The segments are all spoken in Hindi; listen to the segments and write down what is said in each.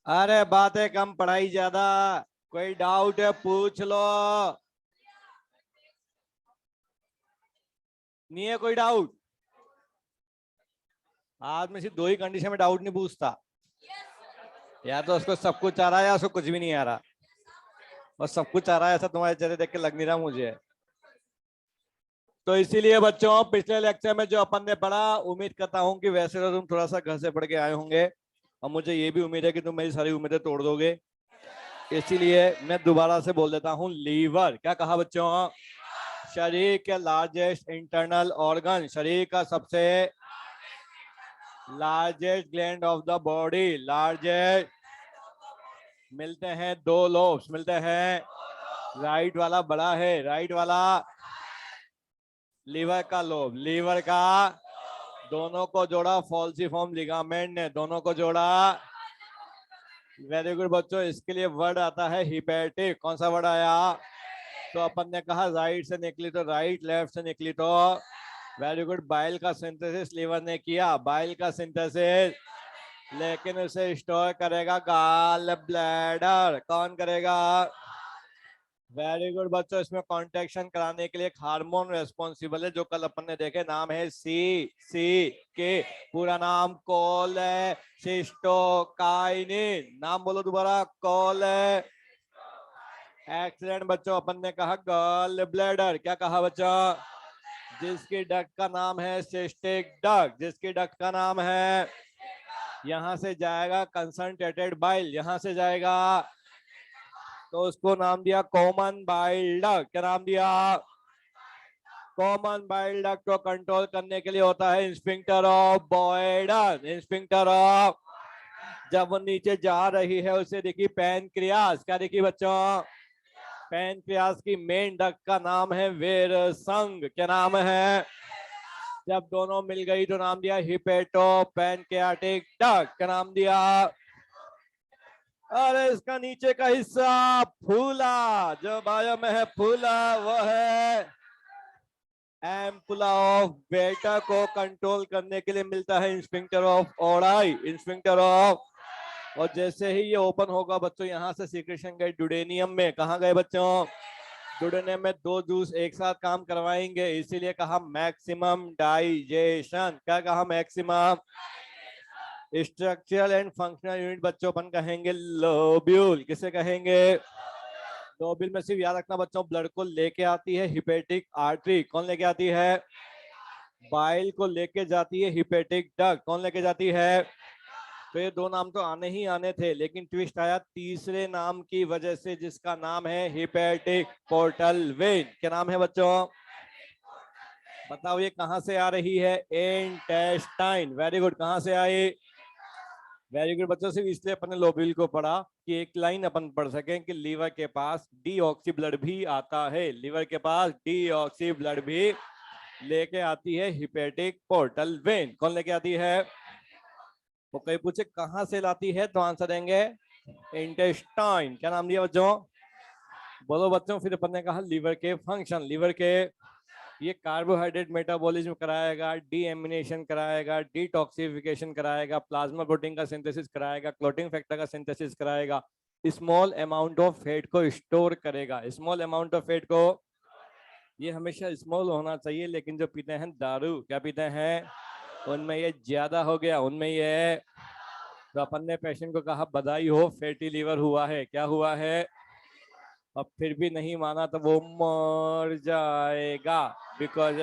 अरे बातें कम पढ़ाई ज्यादा। कोई डाउट है पूछ लो। नहीं है कोई डाउट? आज में सिर्फ दो ही कंडीशन में डाउट नहीं पूछता। या तो उसको सब कुछ आ रहा है या उसको कुछ भी नहीं आ रहा। और सब कुछ आ रहा है ऐसा तुम्हारे चेहरे देख के लग नहीं रहा मुझे। तो इसीलिए बच्चों पिछले लेक्चर में जो अपन ने पढ़ा, उम्मीद करता हूं कि वैसे तो तुम थोड़ा सा घर से पढ़ के आए होंगे। और मुझे ये भी उम्मीद है कि तुम मेरी सारी उम्मीदें तोड़ दोगे। इसीलिए मैं दोबारा से बोल देता हूँ, लीवर। क्या कहा बच्चों? शरीर के लार्जेस्ट इंटरनल ऑर्गन, शरीर का सबसे largest gland of the body. Largest मिलते हैं दो लोब्स मिलते हैं। राइट वाला बड़ा है, राइट वाला लीवर का लोब, लीवर का। दोनों को जोड़ा फॉल्सिफॉर्म लिगामेंट ने, दोनों को जोड़ा। वेरी गुड बच्चों। इसके लिए वर्ड आता है हिपैटिक। कौन सा वर्ड आया? तो अपन ने कहा राइट से निकली तो राइट, लेफ्ट से निकली तो। Very good. बाइल का सिंथेसिस लीवर ने किया, बाइल का सिंथेसिस। लेकिन उसे स्टोर करेगा गॉल ब्लैडर। कौन करेगा? वेरी गुड बच्चों। इसमें कॉन्ट्रैक्शन कराने के लिए एक हार्मोन रेस्पॉन्सिबल है, जो कल अपन ने देखे। नाम है सी के। पूरा नाम कोलेसिस्टोकाइनिन। नाम बोलो दोबारा, कोले। एक्सीडेंट बच्चों अपन ने कहा गॉल ब्लैडर। क्या कहा बच्चों? जिसकी डक्ट का नाम है सिस्टिक डक्ट, जिसकी डक्ट का नाम है। यहां से जाएगा कंसंट्रेटेड बाइल, यहां से जाएगा। तो उसको नाम दिया कॉमन बाइल डक्ट। क्या नाम दिया? कॉमन बाइल डक्ट को कंट्रोल करने के लिए होता है इंस्फिंक्टर ऑफ बॉयडन। Sphincter of. जब वो नीचे जा रही है उसे देखी पैनक्रियास। क्या देखी बच्चों? पैनक्रियास की मेन डक्ट का नाम है वेरसंग। क्या नाम है? जब दोनों मिल गई तो नाम दिया हिपेटो पैनक्रियाटिक डक्ट। क्या नाम दिया? अरे इसका नीचे का हिस्सा फूला, जो बायो में है फूला, वो है एम्पुला ऑफ बेटा। को कंट्रोल करने के लिए मिलता है sphincter of Orai, sphincter of. और जैसे ही ये ओपन होगा बच्चों, यहां से सीक्रेशन गए डुडेनियम में। कहां गए बच्चों? डुडेनियम में दो जूस एक साथ काम करवाएंगे, इसीलिए कहा मैक्सिमम डाइजेशन। क्या कहा? Maximum. Structural and functional unit बच्चों अपन कहेंगे लोब्यूल। किसे कहेंगे? लोब्यूल में सिर्फ याद रखना बच्चों, ब्लड को लेके आती है हिपेटिक आर्टरी। कौन लेके आती है? बाइल को लेके जाती है हिपेटिक डक्ट। कौन लेके जाती है? तो ये दो नाम तो आने ही आने थे, लेकिन ट्विस्ट आया तीसरे नाम की वजह से, जिसका नाम है हिपेटिक पोर्टल वेन। क्या नाम है बच्चों? बताओ ये कहां से आ रही है? इंटेस्टाइन। Very good. कहां से आई? वेरी गुड बच्चों। सिर्फ इसलिए अपन ने लोब्यूल को पढ़ा कि एक लाइन अपन पढ़ सकें कि लीवर के पास डीऑक्सी ब्लड भी आता है। लीवर के पास डीऑक्सी ब्लड भी लेके आती है हिपेटिक पोर्टल वेन। कौन लेके आती है? वो कहीं पूछे कहां से लाती है तो आंसर देंगे इंटेस्टाइन। क्या नाम दिया बच्चों? बोलो बच्चों। फिर अपन ने कहा लीवर के फंक्शन। लीवर के ये कार्बोहाइड्रेट मेटाबॉलिज्म कराएगा, डीएमिनेशन कराएगा, डिटॉक्सिफिकेशन कराएगा, प्लाज्मा प्रोटीन का सिंथेसिस कराएगा, क्लोटिंग फैक्टर का सिंथेसिस कराएगा, स्मॉल अमाउंट ऑफ फैट को स्टोर करेगा। स्मॉल अमाउंट ऑफ फैट को, ये हमेशा स्मॉल होना चाहिए, लेकिन जो पीते हैं दारू, क्या पीते हैं? उनमें ये ज्यादा हो गया, उनमें ये। तो अपन ने पेशेंट को कहा बधाई हो, फैटी लीवर हुआ है। क्या हुआ है? अब फिर भी नहीं माना तो वो मर जाएगा, बिकॉज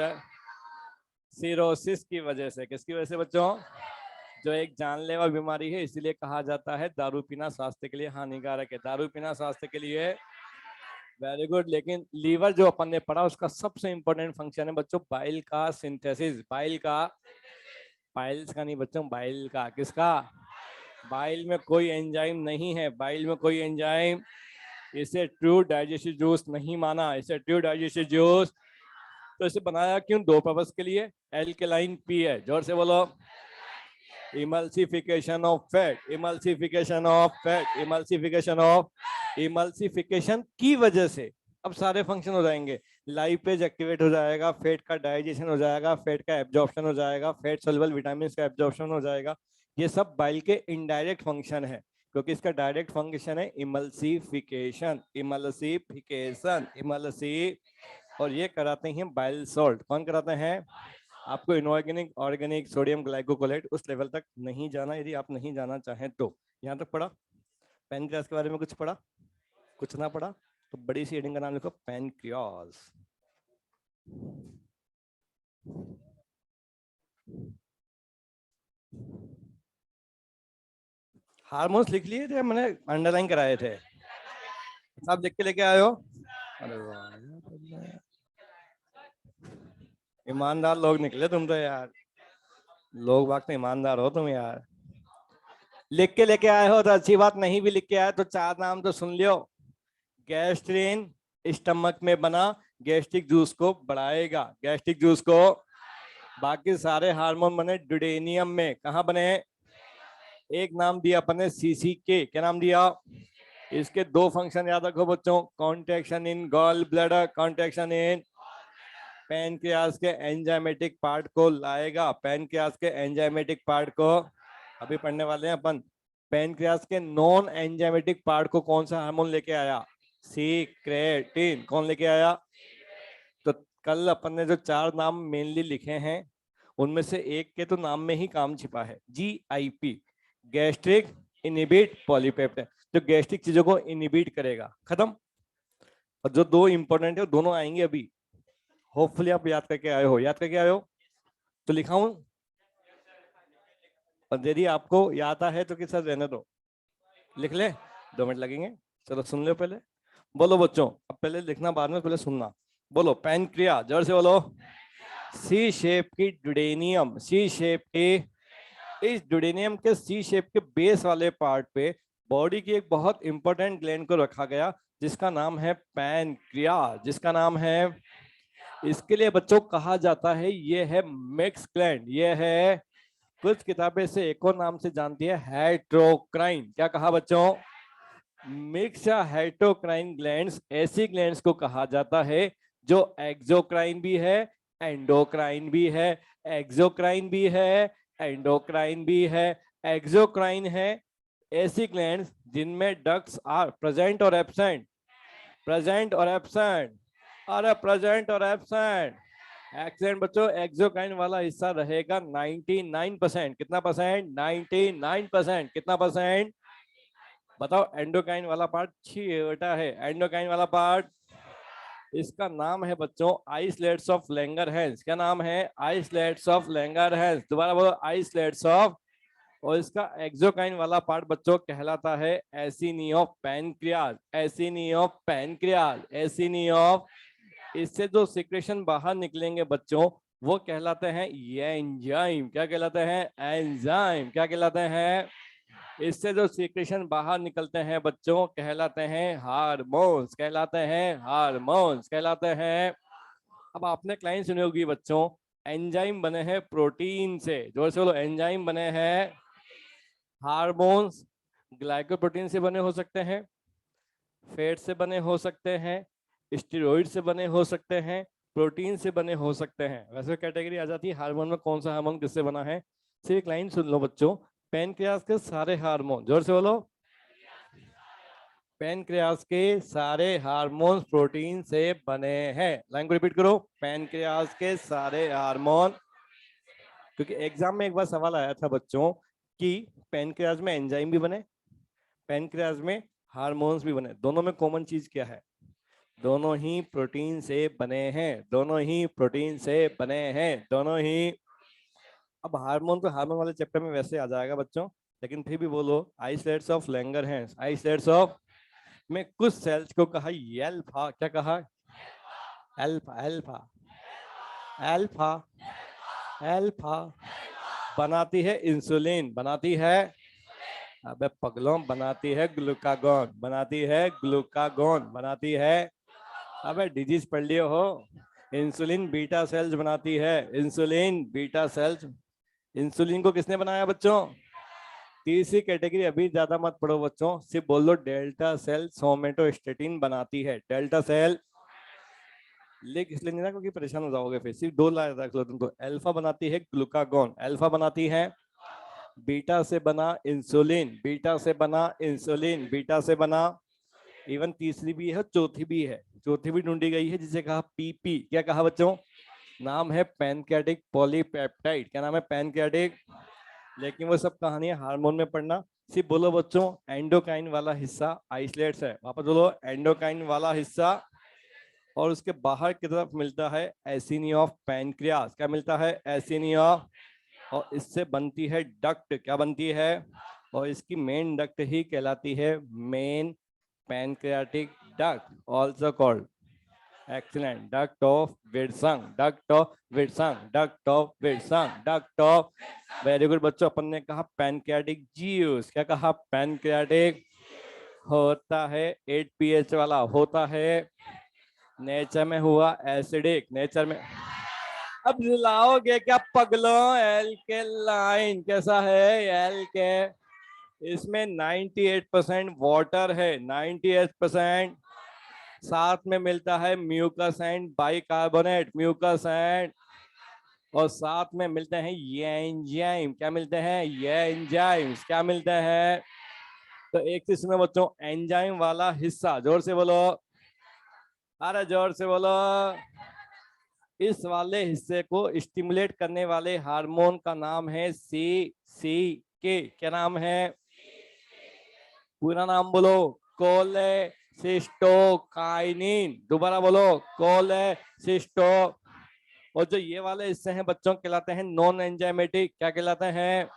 सिरोसिस की वजह से। किसकी वजह से बच्चों? जो एक जानलेवा बीमारी है, इसीलिए कहा जाता है दारू पीना स्वास्थ्य के लिए हानिकारक है। दारू पीना स्वास्थ्य के लिए। Very good. लेकिन लीवर जो अपन ने पढ़ा, उसका सबसे इंपॉर्टेंट फंक्शन है बच्चों बाइल का सिंथेसिस। बाइल का, पाइल्स का नहीं बच्चों, बाइल का। किसका? बाइल में कोई एंजाइम नहीं है, बाइल में कोई एंजाइम। इसे ट्रू डाइजेस्टिव जूस नहीं माना, इसे ट्रू डाइजेस्टिव जूस। तो इसे बनाया क्यों? दो पर्पस के लिए। एल्केलाइन पी है, जोर से बोलो। Emulsification of fat, emulsification of fat, emulsification of. Emulsification की वजह से अब सारे फंक्शन हो जाएंगे। लाइपेज एक्टिवेट हो जाएगा, फैट का डाइजेशन हो जाएगा, फैट का एब्जॉर्प्शन हो जाएगा, फैट सोल्युबल विटामिन का एब्जॉर्प्शन हो जाएगा। ये सब बाइल के इनडायरेक्ट फंक्शन है। क्योंकि इसका डायरेक्ट फंक्शन है इमल्सिफिकेशन, इमल्सिफिकेशन, इमल्सी, और ये कराते हैं बाइल सॉल्ट। कौन कराते हैं? आपको इनऑर्गेनिक, ऑर्गेनिक, सोडियम ग्लाइकोकोलेट उस लेवल तक नहीं जाना, यदि आप नहीं जाना चाहें तो। यहाँ तक पढ़ा? पैनक्रियाज के बारे में कुछ पढ़ा? कुछ ना पढ़ा तो बड़ी सी हेडिंग का नाम लिखो, पैनक्रियाज। हार्मोन्स लिख लिए थे, मैंने अंडरलाइन कराए थे, सब लिख के लेके आए हो? अरे वाह, ईमानदार लोग निकले तुम तो यार, लोग बाग तो ईमानदार हो तुम यार। लिख के लेके आए हो तो अच्छी बात, नहीं भी लिख के आए तो 4 नाम तो सुन लियो। गैस्ट्रिन स्टमक में बना, गैस्ट्रिक जूस को बढ़ाएगा, गैस्ट्रिक जूस को। बाकी सारे हार्मोन बने ड्यूडेनियम में, कहाँ बने? एक नाम दिया अपन ने सीसीके, क्या नाम दिया? इसके 2 फंक्शन याद रखो बच्चों, contraction in gallbladder, contraction in pancreas के एंजाइमेटिक पार्ट को लाएगा, पैनक्रियाज के एंजाइमेटिक पार्ट को अभी पढ़ने वाले हैं अपन। पैनक्रियाज के नॉन एंजाइमेटिक पार्ट को कौन सा हार्मोन लेके आया? सीक्रेटिन। कौन लेके आया? तो कल अपन ने जो 4 नाम मेनली लिखे हैं उनमें से एक के तो नाम में ही काम छिपा है, GIP, गैस्ट्रिक इनहिबिट पॉलीपेप्टाइड, जो गैस्ट्रिक चीजों को इनहिबिट करेगा। खत्म। और जो 2 इंपॉर्टेंट है दोनों आएंगे अभी, होपफुली आप याद करके आए हो। याद करके आए हो तो लिखाऊं, और यदि आपको याद है तो कि सर रहने दो, लिख ले, 2 मिनट लगेंगे। चलो सुन लो पहले, बोलो बच्चों, अब पहले लिखना बाद में, पहले सुनना। बोलो पैनक्रिया, जोर से बोलो। सी शेप की ड्यूडेनियम, सी शेप की, इस ड्यूडेनियम के सी शेप के बेस वाले पार्ट पे बॉडी की एक बहुत इंपॉर्टेंट ग्लैंड को रखा गया जिसका नाम है पैनक्रियाज, जिसका नाम है, इसके लिए बच्चों कहा जाता है ये है मिक्स ग्लैंड, ये है, कुछ किताबें से एक और नाम से जानती है, हेट्रोक्राइन। क्या कहा बच्चों? मिक्स या हेट्रोक्राइन ग्लैंड्स, ऐसी ग्लैंड्स को कहा जाता है जो एक्सोक्राइन भी है, एंडोक्राइन भी है, एक्सोक्राइन भी है, एंडोक्राइन भी है, एक्सोक्राइन है। ऐसी ग्लैंड्स जिनमें डक्ट्स आर प्रेजेंट और एब्सेंट, प्रेजेंट और एब्सेंट, अरे प्रेजेंट और एब्सेंट। एक्सेंट बच्चों, एक्सोक्राइन वाला हिस्सा रहेगा 99%। कितना परसेंट? 99%। कितना परसेंट? बताओ। एंडोक्राइन वाला पार्ट छोटा है, एंडोक्राइन वाला पार्ट, इसका नाम है बच्चों आइसलेट्स ऑफ लैंगरहैंस। क्या नाम है? Islets of Langerhans. दोबारा बोलो, आइसलेट्स ऑफ। और इसका एक्सोक्राइन वाला पार्ट बच्चों कहलाता है acini of pancreas, acini of pancreas, acini of. इससे जो सिक्रेशन बाहर निकलेंगे बच्चों वो कहलाते हैं ये एंजाइम। क्या कहलाते हैं? एंजाइम। क्या कहलाते हैं? इससे जो सिक्रेशन बाहर निकलते हैं बच्चों कहलाते हैं हार्मोन्स, कहलाते हैं हार्मोन्स, कहलाते हैं। अब आपने क्लाइंट सुनी होगी बच्चों, एंजाइम बने हैं प्रोटीन से, जोर से बोलो, एंजाइम बने हैं। हार्मोन्स ग्लाइकोप्रोटीन से बने हो सकते हैं, फैट से बने हो सकते हैं, स्टेरॉइड से बने हो सकते हैं, प्रोटीन से बने हो सकते हैं। वैसे कैटेगरी आ जाती है हार्मोन में, कौन सा हार्मोन किससे बना है। सिर्फ एक लाइन सुन लो बच्चों, पैनक्रियाज के सारे हार्मोन, जोर से बोलो, पैनक्रियाज के सारे हार्मोन प्रोटीन से बने हैं। लाइन को रिपीट करो, पैनक्रियाज के सारे हार्मोन। क्योंकि एग्जाम में एक बार सवाल आया था बच्चों कि पैनक्रियाज में एंजाइम भी बने, पैनक्रियाज में हार्मोन्स भी बने, दोनों में कॉमन चीज क्या है? दोनों ही प्रोटीन से बने हैं, दोनों ही प्रोटीन से बने हैं, दोनों ही। अब हार्मोन तो हार्मोन वाले चैप्टर में वैसे आ जाएगा बच्चों, लेकिन फिर भी बोलो, islets of Langerhans, islets of में कुछ सेल्स को कहा एल्फा। क्या कहा? एल्फा, एल्फा, एल्फा, एल्फा बनाती है इंसुलिन, बनाती है, अबे पगलों, बनाती है ग्लूकागॉन, बनाती है ग्लूकागॉन, बनाती है, अबे डिजीज पढ़ लियो हो। इंसुलिन बीटा सेल्स बनाती है, इंसुलिन बीटा सेल्स। इंसुलिन को किसने बनाया बच्चों? तीसरी कैटेगरी अभी ज्यादा मत पढ़ो बच्चों, सिर्फ बोल दो डेल्टा सेल सोमेटोस्टेटिन बनाती है, डेल्टा सेल। लिख इसलिए नहीं ना क्योंकि परेशान हो जाओगे, फिर सिर्फ 2 लाइन रख लो तुम तो। अल्फा बनाती है ग्लूकागॉन, अल्फा बनाती है, बीटा से बना इंसुलिन, बीटा से बना इंसुलिन, बीटा से बना। इवन तीसरी भी है, चौथी भी है, चौथी भी ढूंढी गई है जिसे कहा पीपी। क्या कहा बच्चों? नाम है पैनक्रियाटिक पॉलीपेप्टाइड। क्या नाम है? पैनक्रियाटिक। लेकिन वो सब कहानियां हार्मोन में पढ़ना। सिर्फ बोलो बच्चों, एंडोकाइन वाला हिस्सा आइसोलेट्स है। वापस बोलो, एंडोकाइन वाला हिस्सा। और उसके बाहर की तरफ मिलता है एसिनी ऑफ पैनक्रियास। क्या मिलता है? Acini of. और इससे बनती है डक्ट। क्या बनती है? और इसकी मेन डक्ट ही कहलाती है main pancreatic duct, also called excellent duct of Wilson, duct of Wilson, duct of Wilson, duct of. Very good बच्चों, अपन ने कहा पैनक्रियाटिक ज्यूस। क्या कहा? पैनक्रियाटिक होता है 8 pH वाला, होता है नेचर में हुआ एसिडिक, नेचर में। अब लाओगे क्या पगलो? एल्केलाइन कैसा है? एल्के इसमें 98% वाटर है, 98%। साथ में मिलता है mucus and bicarbonate, mucus and. और साथ में मिलते हैं ये एंजाइम। क्या मिलते हैं? ये एंजाइम्स। क्या मिलते हैं? तो एक चीज में बच्चों, एंजाइम वाला हिस्सा, जोर से बोलो, अरे जोर से बोलो। इस वाले हिस्से को स्टिमुलेट करने वाले हार्मोन का नाम है सी क्या नाम है? पूरा नाम बोलो, कोलेसिस्टोकाइनिन। दोबारा बोलो, कोलेसिस्टो। और जो ये वाले हिस्से हैं बच्चों, कहलाते हैं नॉन एंजाइमेटिक। क्या कहलाते हैं?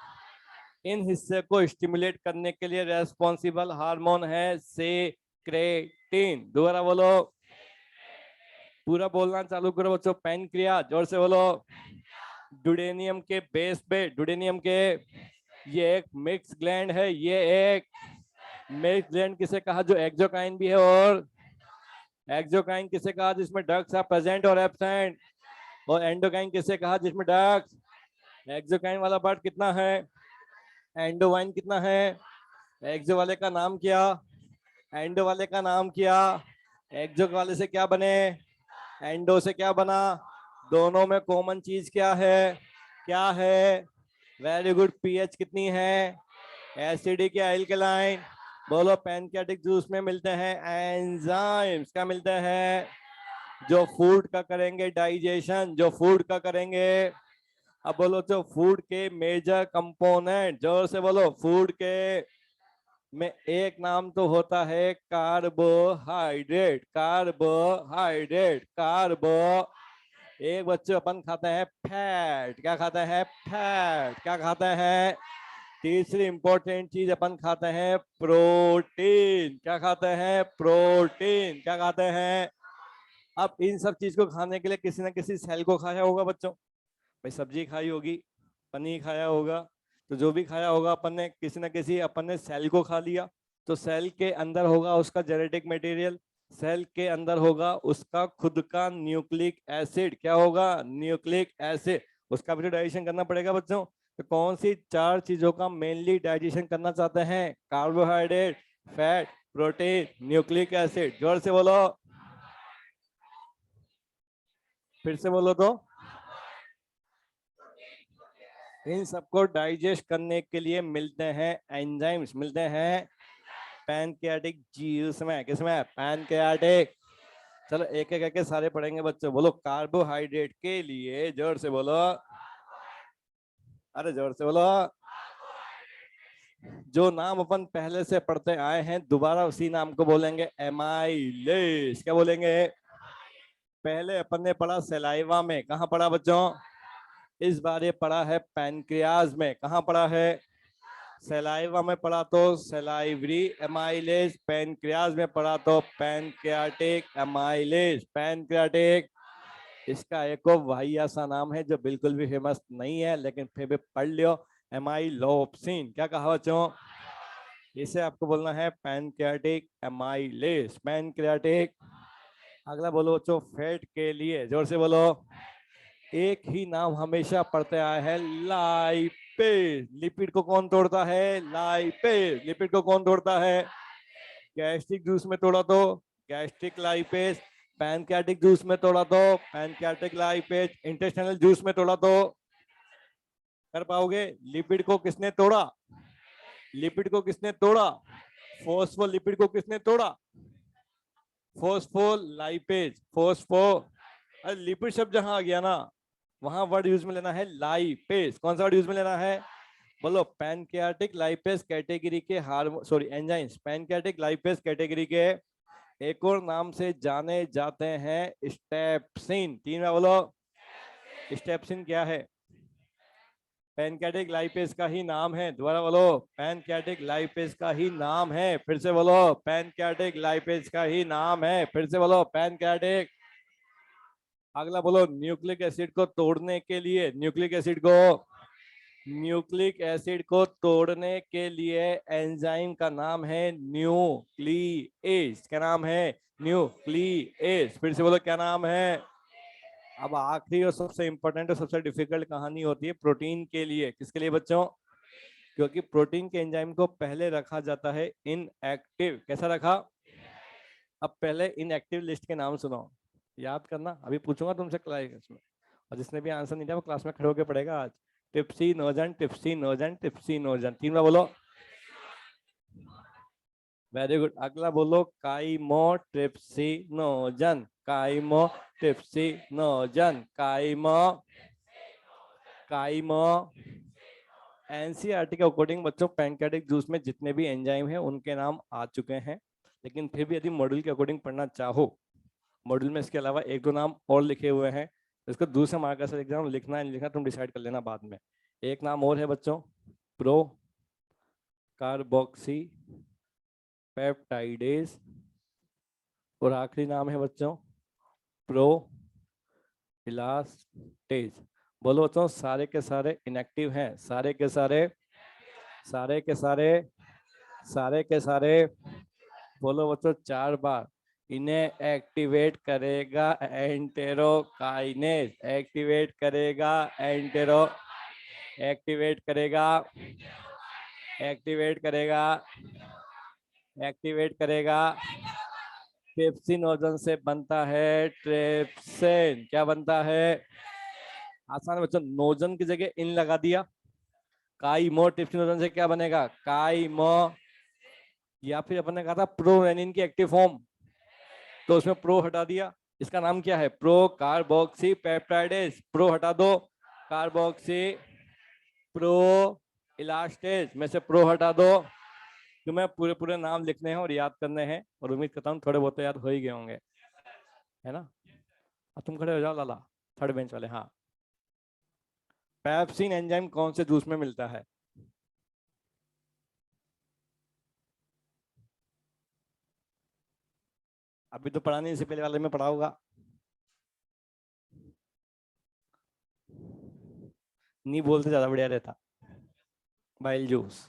इन हिस्से को स्टिमुलेट करने के लिए रेस्पॉन्सिबल हार्मोन है सेक्रेटिन। दोबारा बोलो, पूरा बोलना चालू करो बच्चों। पैनक्रियास, जोर से बोलो। ड्यूडेनियम के बेस पे, ड्यूडेनियम के, ये एक मिक्स ग्लैंड है। ये एक मिक्स ग्लैंड किसे कहा? जो एक्सोकाइन भी है। और एक्सोकाइन किसे कहा? जिसमें डक्ट्स आर प्रेजेंट और एब्सेंट। और एंडोकाइन किसे कहा? जिसमें डक्ट्स। एक्सोकाइन वाला पार्ट कितना है? एंडोवाइन कितना है? एक्सो वाले का नाम क्या? एंडो वाले का नाम क्या? एक्सो वाले से क्या बने? एंडो से क्या बना? दोनों में कॉमन चीज क्या है? क्या है? Very good. पीएच कितनी है? एसिडिक या एल्कलाइन? बोलो। पैनक्रियाटिक जूस में मिलते हैं एंजाइम्स। क्या मिलते हैं? जो फूड का करेंगे डाइजेशन, जो फूड का करेंगे। अब बोलो, जो फूड के मेजर कंपोनेंट, जोर से बोलो, फूड के में एक नाम तो होता है कार्बोहाइड्रेट, कार्बोहाइड्रेट, कार्बो। एक बच्चे अपन खाते हैं फैट। क्या खाते हैं? फैट। क्या खाते हैं? तीसरी इंपॉर्टेंट चीज अपन खाते हैं प्रोटीन। क्या खाते हैं? प्रोटीन। क्या खाते हैं? अब इन सब चीज को खाने के लिए किसी ना किसी सेल को खाया होगा बच्चों। भाई सब्जी खाई होगी, पनीर खाया होगा। तो जो भी खाया होगा अपन ने, किसी ना किसी अपन ने सेल को खा लिया। तो सेल के अंदर होगा उसका जेनेटिक मटेरियल। सेल के अंदर होगा उसका खुद का न्यूक्लिक एसिड। क्या होगा? Nucleic acid. उसका भी तो डाइजेशन करना पड़ेगा बच्चों। तो कौन सी 4 चीजों का मेनली डाइजेशन करना चाहते हैं? Carbohydrate, fat, protein, nucleic acid. जोर से बोलो, फिर से बोलो तो। इन सबको डाइजेस्ट करने के लिए मिलते हैं एंजाइम्स, मिलते हैं पैनक्रियाटिक जूस में। किसमें? पैनक्रियाटिक। चलो एक एक करके सारे पढ़ेंगे बच्चों। बोलो, कार्बोहाइड्रेट के लिए, जोर से बोलो, अरे जोर से बोलो। जो नाम अपन पहले से पढ़ते आए हैं, दोबारा उसी नाम को बोलेंगे, एमाइलेज। क्या बोलेंगे? पहले अपन ने पढ़ा सलाइवा में। कहाँ पढ़ा बच्चों? इस बार ये पढ़ा है पैनक्रियाज में। कहाँ पढ़ा है? सलाइवा में पढ़ा तो सलाइवरी एमाइलेज, पैनक्रियाज में पढ़ा तो पैनक्रियाटिक एमाइलेज, पैनक्रियाटिक। इसका एक और वाहिया सा नाम है जो बिल्कुल भी फेमस नहीं है, लेकिन फिर भी पढ़ लियो, एमाइलोप्सिन। क्या कहा बच्चों? इसे आपको बोलना है पैनक्रियाटिक एमाइलेज, पैनक्रियाटिक। अगला बोलो बच्चों, फैट के लिए, जोर से बोलो। एक ही नाम हमेशा पढ़ते आए हैं, लाइपेज। लिपिड को कौन तोड़ता है? लाइपेज। लिपिड को कौन तोड़ता है? गैस्ट्रिक जूस में तोड़ा तो गैस्ट्रिक लाइपेज, पैनक्रियाटिक जूस में तोड़ा तो पैनक्रियाटिक लाइपेज, इंटेस्टाइनल जूस में तोड़ा तो कर पाओगे? लिपिड को किसने तोड़ा? लिपिड को किसने तोड़ा? फोस्फोलिपिड को किसने तोड़ा? फोस्फोलाइपेज। अरे लिपिड शब्द जहां आ गया ना, वहां वर्ड यूज में लेना है लाइपेज। कौन सा वर्ड यूज में लेना है? बोलो। पैनक्रियाटिक लाइपेज कैटेगरी के hormone, sorry enzymes, pancreatic lipase category के एक और नाम से जाने जाते हैं स्टेप्सिन। तीन में बोलो। स्टेप्सिन क्या है? पैनक्रियाटिक लाइपेज का ही नाम है। दोबारा बोलो। पैनक्रियाटिक लाइपेज का ही नाम है। फिर से बोलो। पैनक्रियाटिक लाइपेज का ही नाम है। फिर से बोलो। पैनक्रियाटिक। अगला बोलो। न्यूक्लिक एसिड को तोड़ने के लिए, न्यूक्लिक एसिड को तोड़ने के लिए एंजाइम का नाम है न्यूक्लिएज। क्या नाम है? न्यूक्लिएज। फिर से बोलो, क्या नाम है? अब आखिरी और सबसे इंपॉर्टेंट और सबसे डिफिकल्ट कहानी होती है प्रोटीन के लिए। किसके लिए बच्चों? क्योंकि प्रोटीन के एंजाइम को पहले रखा जाता है इनएक्टिव। कैसा रखा? अब पहले इनएक्टिव लिस्ट के नाम सुनो, याद करना। अभी पूछूंगा तुमसे क्लास में, और जिसने भी आंसर नहीं दिया वो क्लास में खड़े होकर पढ़ेगा आज। टिप्सिनोजन, टिप्सिनोजन, टिप्सिनोजन। तीन बार बोलो। Very good. अगला बोलो। Chymotrypsinogen, chymotrypsinogen, chymo. एनसीईआरटी के अकॉर्डिंग बच्चों पैनक्रियाटिक जूस में जितने भी एंजाइम हैं उनके नाम आ चुके हैं, लेकिन फिर भी यदि मॉड्यूल के अकॉर्डिंग पढ़ना चाहो, मॉड्यूल में इसके अलावा एक दो नाम और लिखे हुए हैं, इसको दूसरे मार्कर से एग्जाम लिखना है नहीं लिखना तुम डिसाइड कर लेना बाद में। एक नाम और है बच्चों, प्रो कार्बोक्सी पेप्टाइडेज, और आखिरी नाम है बच्चों प्रो इलास्टेज। बोलो बच्चों, सारे के सारे इनएक्टिव हैं, सारे के सारे, सारे के सारे, सारे के सारे। बोलो बच्चों 4 बार। इन्हें एक्टिवेट करेगा एंटेरोकाइनेज, एक्टिवेट करेगा एंटेरो, एक्टिवेट करेगा, एक्टिवेट करेगा, एक्टिवेट करेगा। ट्रिप्सिनोजन से बनता है ट्रिप्सिन। क्या बनता है? आसान बच्चों, नोजन की जगह इन लगा दिया। काइमो ट्रिप्सिनोजन से क्या बनेगा? काइमो। या फिर अपन ने कहा था प्रोरेनिन की एक्टिव फॉर्म, तो उसमें प्रो हटा दिया। इसका नाम क्या है? Pro carboxy peptidase. प्रो हटा दो, कार्बोक्सी, प्रो इलास्टेज में से प्रो हटा दो। तुम्हें पूरे पूरे नाम लिखने हैं और याद करने हैं, और उम्मीद करता हूँ थोड़े बहुत तो याद हो ही गए होंगे, है ना? अब तुम खड़े हो जाओ लाला, थर्ड बेंच वाले। हाँ, पेप्सिन एंजाइम कौन से जूस में मिलता है? अभी तो पढ़ा नहीं, इससे पहले वाले में पढ़ा होगा। नहीं बोलते ज्यादा बढ़िया रहता। Bile juice.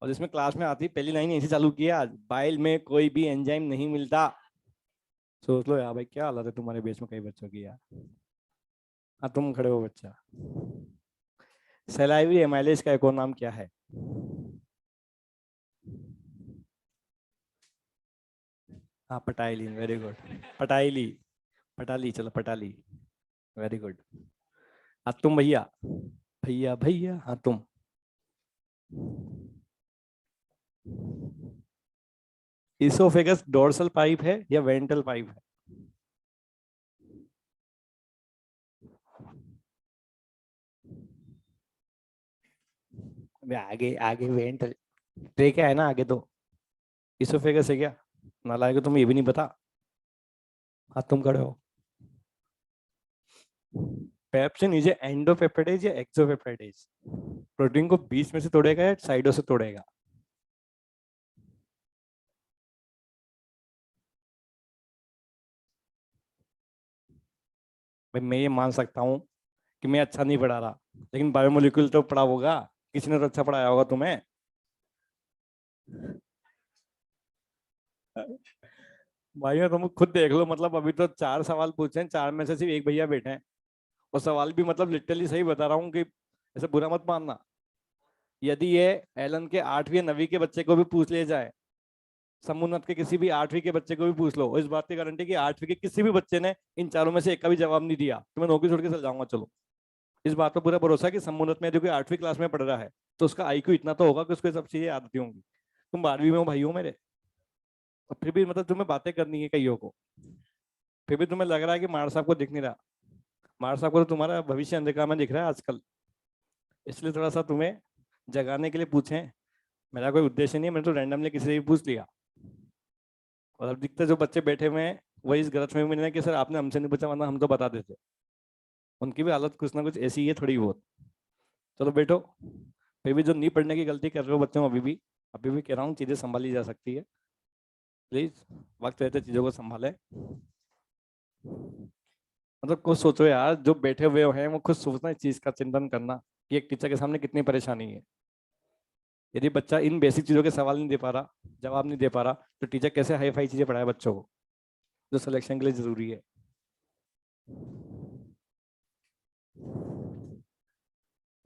और इसमें क्लास में आती पहली लाइन ऐसी चालू किया आज, बाइल में कोई भी एंजाइम नहीं मिलता। सोच लो यार भाई, क्या हालत है तुम्हारे बेच में कई बच्चों की यार। हाँ तुम खड़े हो बच्चा। सलाइवरी एमाइलेज का एक और नाम क्या है? हाँ पटाइलिन, वेरी गुड। पटाइली, पटाली, चलो पटाली, वेरी गुड। हाँ तुम भैया, भैया भैया, हाँ तुम। इसोफेगस डोर्सल पाइप है या वेंट्रल पाइप है? आगे आगे वेंट्रल, ट्रे क्या है ना आगे, तो इसोफेगस है क्या? नालायक हो तुम, ये भी नहीं पता। हाँ तुम खड़े हो। पेप्सिन इज एंडोपेप्टाइडेज या एक्सोपेप्टाइडेज? प्रोटीन को बीच में से तोड़ेगा या साइडों से तोड़ेगा? भाई मैं ये मान सकता हूँ कि मैं अच्छा नहीं पढ़ा रहा, लेकिन बायोमोलिक्यूल तो पढ़ा होगा, किसी ने तो अच्छा पढ़ाया होगा तुम्हें। भाई तुम खुद देख लो, मतलब अभी तो 4 सवाल पूछे हैं, 4 में से सिर्फ एक भैया बैठे हैं, और सवाल भी मतलब लिटरली सही बता रहा हूँ, कि ऐसे बुरा मत मानना। यदि ये एलन के 8वीं या 9वीं के बच्चे को भी पूछ ले जाए, समुन्नत के किसी भी 8वीं के बच्चे को भी पूछ लो, इस बात की गारंटी कि 8वीं के किसी भी बच्चे ने इन चारों में से एक का भी जवाब नहीं दिया, तो मैं नौकरी छोड़ के चल जाऊंगा। चलो इस बात पर पूरा भरोसा है कि समुन्नत में जो कोई 8वीं क्लास में पढ़ रहा है तो उसका आईक्यू इतना तो होगा कि उसको ये सब चीजें आदती होंगी। तुम 12वीं में हो भाई हो मेरे, और फिर भी मतलब तुम्हें बातें करनी है कईयों को, फिर भी तुम्हें लग रहा है कि मार साहब को दिख नहीं रहा। मार साहब को तो तुम्हारा भविष्य अंधकार में दिख रहा है आजकल। इसलिए थोड़ा सा तुम्हें जगाने के लिए पूछे। मेरा कोई उद्देश्य नहीं है, मैंने तो रैंडमली किसी से भी पूछ लिया। और अब दिखते जो बच्चे बैठे हुए हैं वही इस गलतफहमी में है कि सर आपने हमसे नहीं पूछा वरना हम तो बता देते। उनकी भी हालत कुछ ना कुछ ऐसी ही है थोड़ी बहुत। चलो बैठो। फिर भी जो नहीं पढ़ने की गलती कर रहे हो बच्चों, अभी भी कह रहा हूँ चीजें संभाली जा सकती है। प्लीज वक्त रहते चीजों को संभाले। मतलब कुछ सोचो यार, जो बैठे हुए हैं वो खुद सोचना, इस चीज का चिंतन करना कि एक टीचर के सामने कितनी परेशानी है। यदि बच्चा इन बेसिक चीजों के सवाल नहीं दे पा रहा, जवाब नहीं दे पा रहा, तो टीचर कैसे हाई फाई चीजें पढ़ाए बच्चों को जो सिलेक्शन के लिए जरूरी है।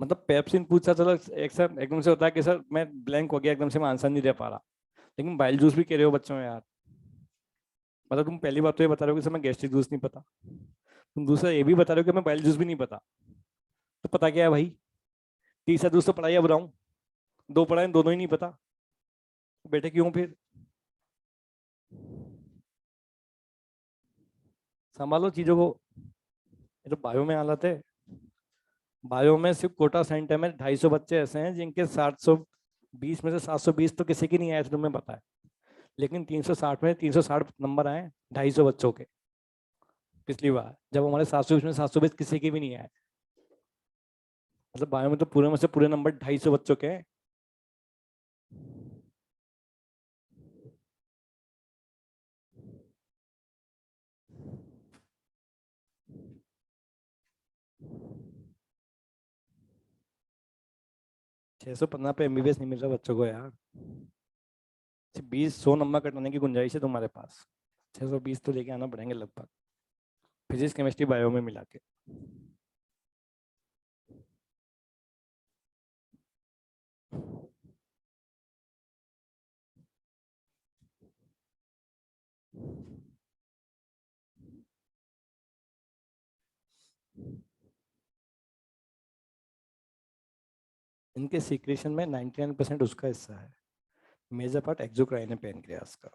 मतलब पेप्सिन पूछा, चलो एक सर एकदम से होता है कि सर मैं ब्लैंक हो गया एकदम से, मैं आंसर नहीं दे पा रहा। लेकिन बाइल जूस भी कह रहे हो बच्चों में यार। मतलब तुम पहली बात तो ये बता रहे हो कि सर मैं गैस्ट्रिक जूस नहीं पता, तुम दूसरा ये भी बता रहे हो कि मैं बाइल जूस भी नहीं पता। तो पता क्या है भाई? तीसरा जूस तो पढ़ाई अब रहा हूँ, दो पढ़ाई दोनों ही नहीं पता। तो बेटे क्यों फिर? संभालो चीजों को। ये तो बायो में हालत है। बायो में सिर्फ कोटा सेंटर में 250 बच्चे ऐसे हैं जिनके 720 में से 720 तो किसी की नहीं आए थे, तुम्हें पता है। लेकिन 360 में 360 नंबर आए 250 बच्चों के। पिछली बार जब हमारे 720 में 720 किसी के भी नहीं आए। मतलब बायो में तो पूरे में से पूरे नंबर 250 बच्चों के हैं। 615 पे एमबीबीएस नहीं मिल रहा बच्चों को यार। 20 100 नंबर कटाने की गुंजाइश है तुम्हारे पास। 620 तो लेके आना पड़ेंगे लगभग, फिजिक्स केमिस्ट्री बायो में मिला के। इनके सीक्रेशन में 99% उसका हिस्सा है। मेजर पार्ट एक्सोक्राइन है पैनक्रियास का।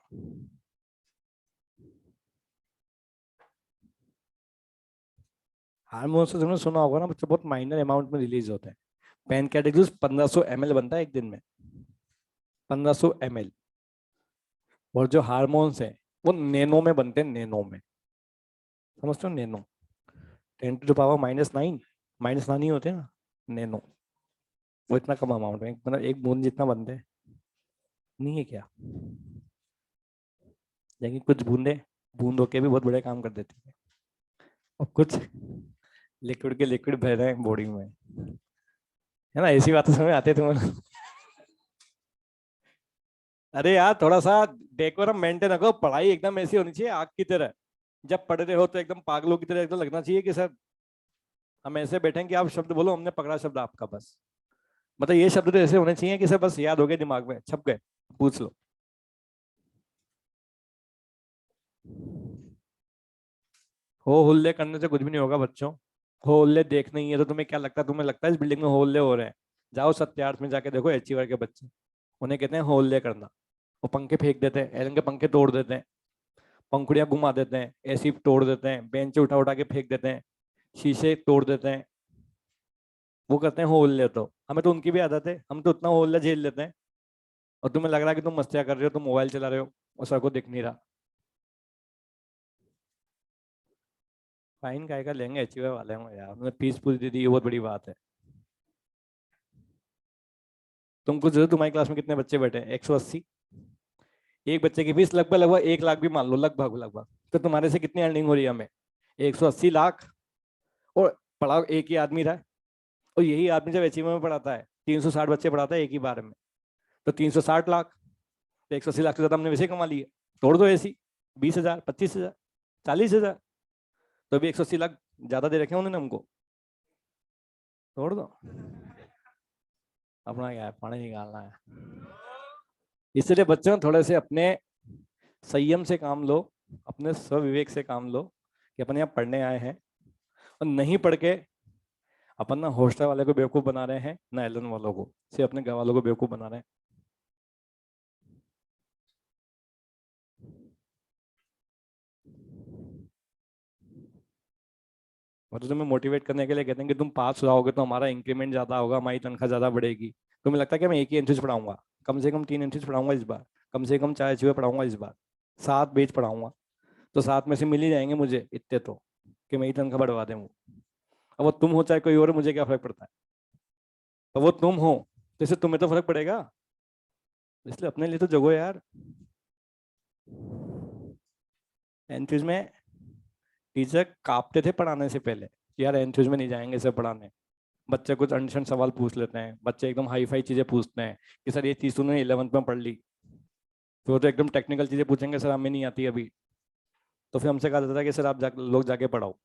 हार्मोन्स तो तुमने सुना होगा ना बच्चों, बहुत माइनर अमाउंट में रिलीज होते हैं। पैनक्रियाटिक जूस 1500 ml बनता है एक दिन में, 1500 ml। और जो हार्मोन्स हैं वो नैनो में बनते हैं, नैनो में। समझते हो? नैनो 10⁻⁻9, -9 ही होते हैं ना, नैनो। वो इतना कम अमाउंट में, मतलब एक बूंद जितना बनते हैं। नहीं है क्या? लेकिन कुछ बूंदे बूंद होके भी बहुत बड़े काम कर देती है। और कुछ लिक्विड के लिक्विड बह रहे हैं बॉडी में, है ना? ऐसी बातें समझ आते तुम्हें? अरे यार थोड़ा सा डेकोरम मेंटेन रखो, पढ़ाई एकदम ऐसी होनी चाहिए आग की तरह। जब पढ़ रहे हो तो एकदम पागलों की तरह एकदम लगना चाहिए कि सर हम ऐसे बैठे कि आप शब्द बोलो, हमने पकड़ा शब्द आपका बस। मतलब ये शब्द तो ऐसे होने चाहिए कि सर बस याद हो गए, दिमाग में छप गए, पूछ लो। हो हुल्ले करने से कुछ भी नहीं होगा बच्चों। हो हुल्ले देखने ही है तो तुम्हें क्या लगता है? तुम्हें लगता है इस बिल्डिंग में हो हुल्ले हो रहे हैं? जाओ सत्यार्थ में जाके देखो अचीवर के बच्चे, उन्हें कहते हैं हो हुल्ले करना। वो पंखे फेंक देते हैं, एलन के पंखे तोड़ देते हैं, पंखुड़ियां घुमा देते हैं, एसी तोड़ देते हैं, बेंच उठा उठा के फेंक देते हैं, शीशे तोड़ देते हैं। वो करते हैं हो हुल्ले। तो हमें तो उनकी भी आदत है, हम तो उतना हो हुल्ला झेल लेते हैं। और तुम्हें लग रहा है कि तुम मस्तियां कर रहे हो, तुम मोबाइल चला रहे हो और सर को दिख नहीं रहा। फाइन काय का लेंगे, अचीवर वाले हैं यार, उन्होंने फीस पूरी दे दी, ये बहुत बड़ी बात है। तुम कुछ तुम्हारी क्लास में कितने बच्चे बैठे हैं? 180। एक बच्चे की फीस लगभग लगभग 1 लाख भी मान लो, लगभग लगभग। तो तुम्हारे से कितनी अर्निंग हो रही है हमें? 180 लाख। और पढ़ाओ एक ही आदमी रहा है। और यही आदमी जब अचीवर में पढ़ाता है 360 बच्चे पढ़ाता है एक ही बार में, तो 360 लाख। तो 180 लाख से ज्यादा हमने वैसे कमा लिए। तोड़ दो ऐसी 20,000, 25,000, 40,000। तो अभी 180 लाख ज्यादा दे रखे हैं उन्होंने हमको। तोड़ दो। अपना क्या है, पानी निकालना है। इसलिए बच्चों थोड़े से अपने संयम से काम लो, अपने स्वविवेक से काम लो कि अपने यहाँ पढ़ने आए हैं। और नहीं पढ़ के अपन ना हॉस्टल वाले को बेवकूफ बना रहे हैं ना एलन वालों को, सिर्फ अपने घर वालों को बेवकूफ बना रहे हैं। और तो तुम्हें मोटिवेट करने के लिए कहते हैं कि तुम पास हो जाओगे तो हमारा इंक्रीमेंट ज्यादा होगा, हमारी तनख्वाह ज्यादा बढ़ेगी। तुम्हें लगता है कि मैं एक ही एंट्रीज पढ़ाऊंगा? कम से कम 3 एंट्रीज पढ़ाऊंगा इस बार, कम से कम 4 चूहे पढ़ाऊंगा इस बार, 7 पेज पढ़ाऊंगा। तो 7 में से मिल ही जाएंगे मुझे इतने तो, कि मेरी तनख्वाह बढ़वा दें वो। अब वो तुम हो चाहे कोई और, मुझे क्या फर्क पड़ता है? तो वो तुम हो तो इससे तुम्हें तो फर्क पड़ेगा। इसलिए अपने लिए तो जगो यार। एंट्रीज में टीचर कांपते थे पढ़ाने से पहले कि यार एंट्रीज में नहीं जाएंगे सर पढ़ाने। बच्चे कुछ अनशन सवाल पूछ लेते हैं, बच्चे एकदम हाई फाई चीजें पूछते हैं कि सर ये चीज तूने 11th में पढ़ ली। तो वो तो एकदम टेक्निकल चीजें पूछेंगे, सर हमें नहीं आती अभी। तो फिर हमसे कहा जाता था कि सर आप लोग जाके पढ़ाओ।